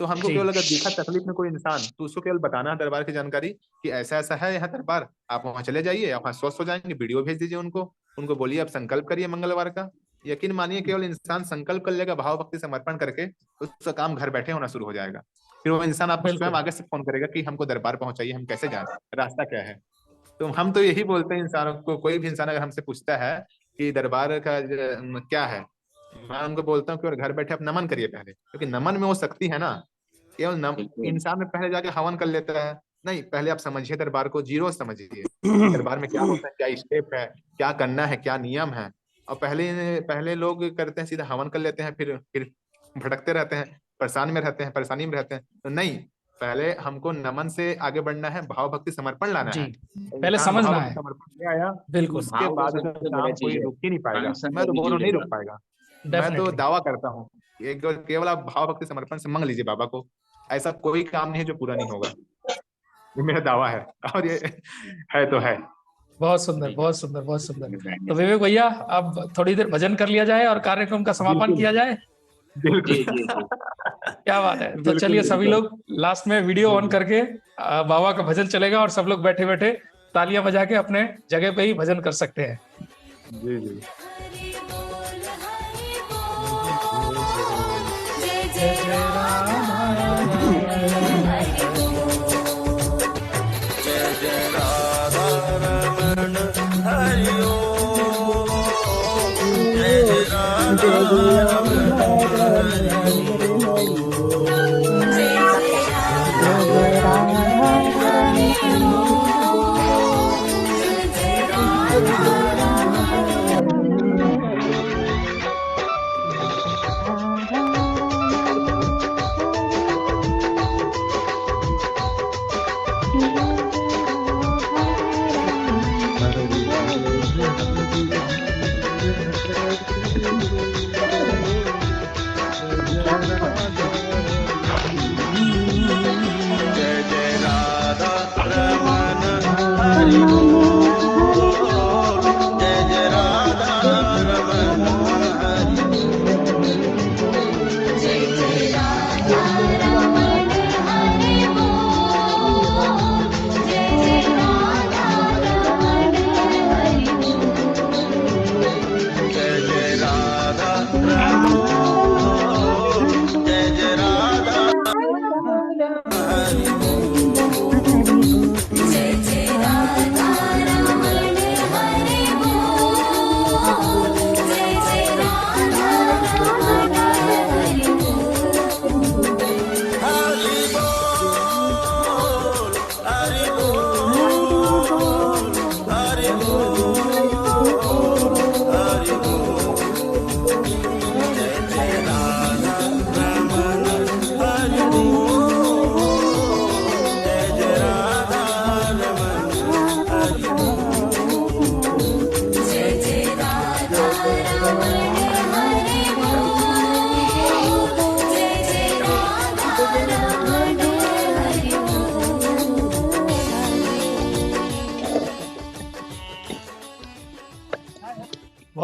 तो हमको जी केवल अगर दिखा तकलीफ में कोई इंसान, तो उसको केवल बताना है दरबार की जानकारी कि ऐसा ऐसा है यहाँ दरबार, आप वहाँ चले जाइए, आप वहाँ स्वस्थ हो जाएंगे। वीडियो भेज दीजिए उनको, उनको बोलिए आप संकल्प करिए मंगलवार का। यकीन मानिए, केवल इंसान संकल्प कर लेगा भाव भक्ति समर्पण करके, तो उसका काम घर बैठे होना शुरू हो जाएगा। फिर वो इंसान आपको स्वयं बिल्कुल आगे से फोन करेगा कि हमको दरबार पहुंचाइए, हम कैसे जाएं, रास्ता क्या है। तो हम तो यही बोलते हैं इंसानों को, कोई भी इंसान अगर हमसे पूछता है कि दरबार का क्या है, मैं उनको बोलता हूँ कि घर बैठे आप नमन करिए पहले, क्योंकि नमन में वो शक्ति है ना। केवल बिल्कुल इंसान में पहले जाके हवन कर लेता है, नहीं, पहले आप समझिए दरबार को, जीरो समझिए कि दरबार में क्या होता है, क्या स्टेप है, क्या करना है, क्या नियम है। और पहले पहले लोग करते हैं सीधा हवन कर लेते हैं, फिर भटकते रहते हैं, परेशान में रहते हैं, परेशानी में रहते हैं। तो नहीं, पहले हमको नमन से आगे बढ़ना है, भाव भक्ति समर्पण लाना जी, है। पहले इंसान भाव समझना भक्ति है। समर्पण ले आया, बिल्कुल उसके भाव तो बाद उसका सबसे बड़ा काम चीज कोई है, रुक ही नहीं पाएगा। टेंशन मैं तो कभी बोल रहा हूँ, नहीं रुक जुड़ेगा। पाएगा। मैं तो डेफिनेटली दावा करता हूँ कि केवल आप भाव भक्ति समर्पण से मांग लीजिए बाबा को, ऐसा कोई काम नहीं है जो पूरा नहीं होगा। ये मेरा दावा है, और ये है तो है। बहुत सुंदर, बहुत सुंदर, बहुत सुंदर। तो विवेक भैया अब थोड़ी देर भजन कर लिया जाए और कार्यक्रम का समापन बिल्कुल किया जाए। बिल्कुल जी जी जी। क्या बात है। तो बिल्कुल चलिए सभी बिल्कुल। लोग लास्ट में वीडियो जी ऑन जी करके बाबा का भजन चलेगा और सब लोग बैठे बैठे तालियां बजा के अपने जगह पे ही भजन कर सकते हैं। जी जी। जय जय राम जय जय राधा रमन हरि बोल, जय जय राधा रमन हरि बोल, जय जय राधा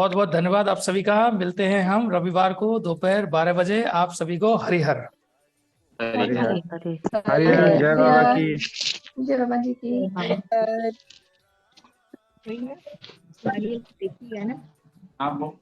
बहुत बहुत धन्यवाद आप सभी का। मिलते हैं हम रविवार को दोपहर 12 बजे। आप सभी को हरिहर। हरिहर हरिहर। जय बाबा की। जय बाबा जी की। हाँ वो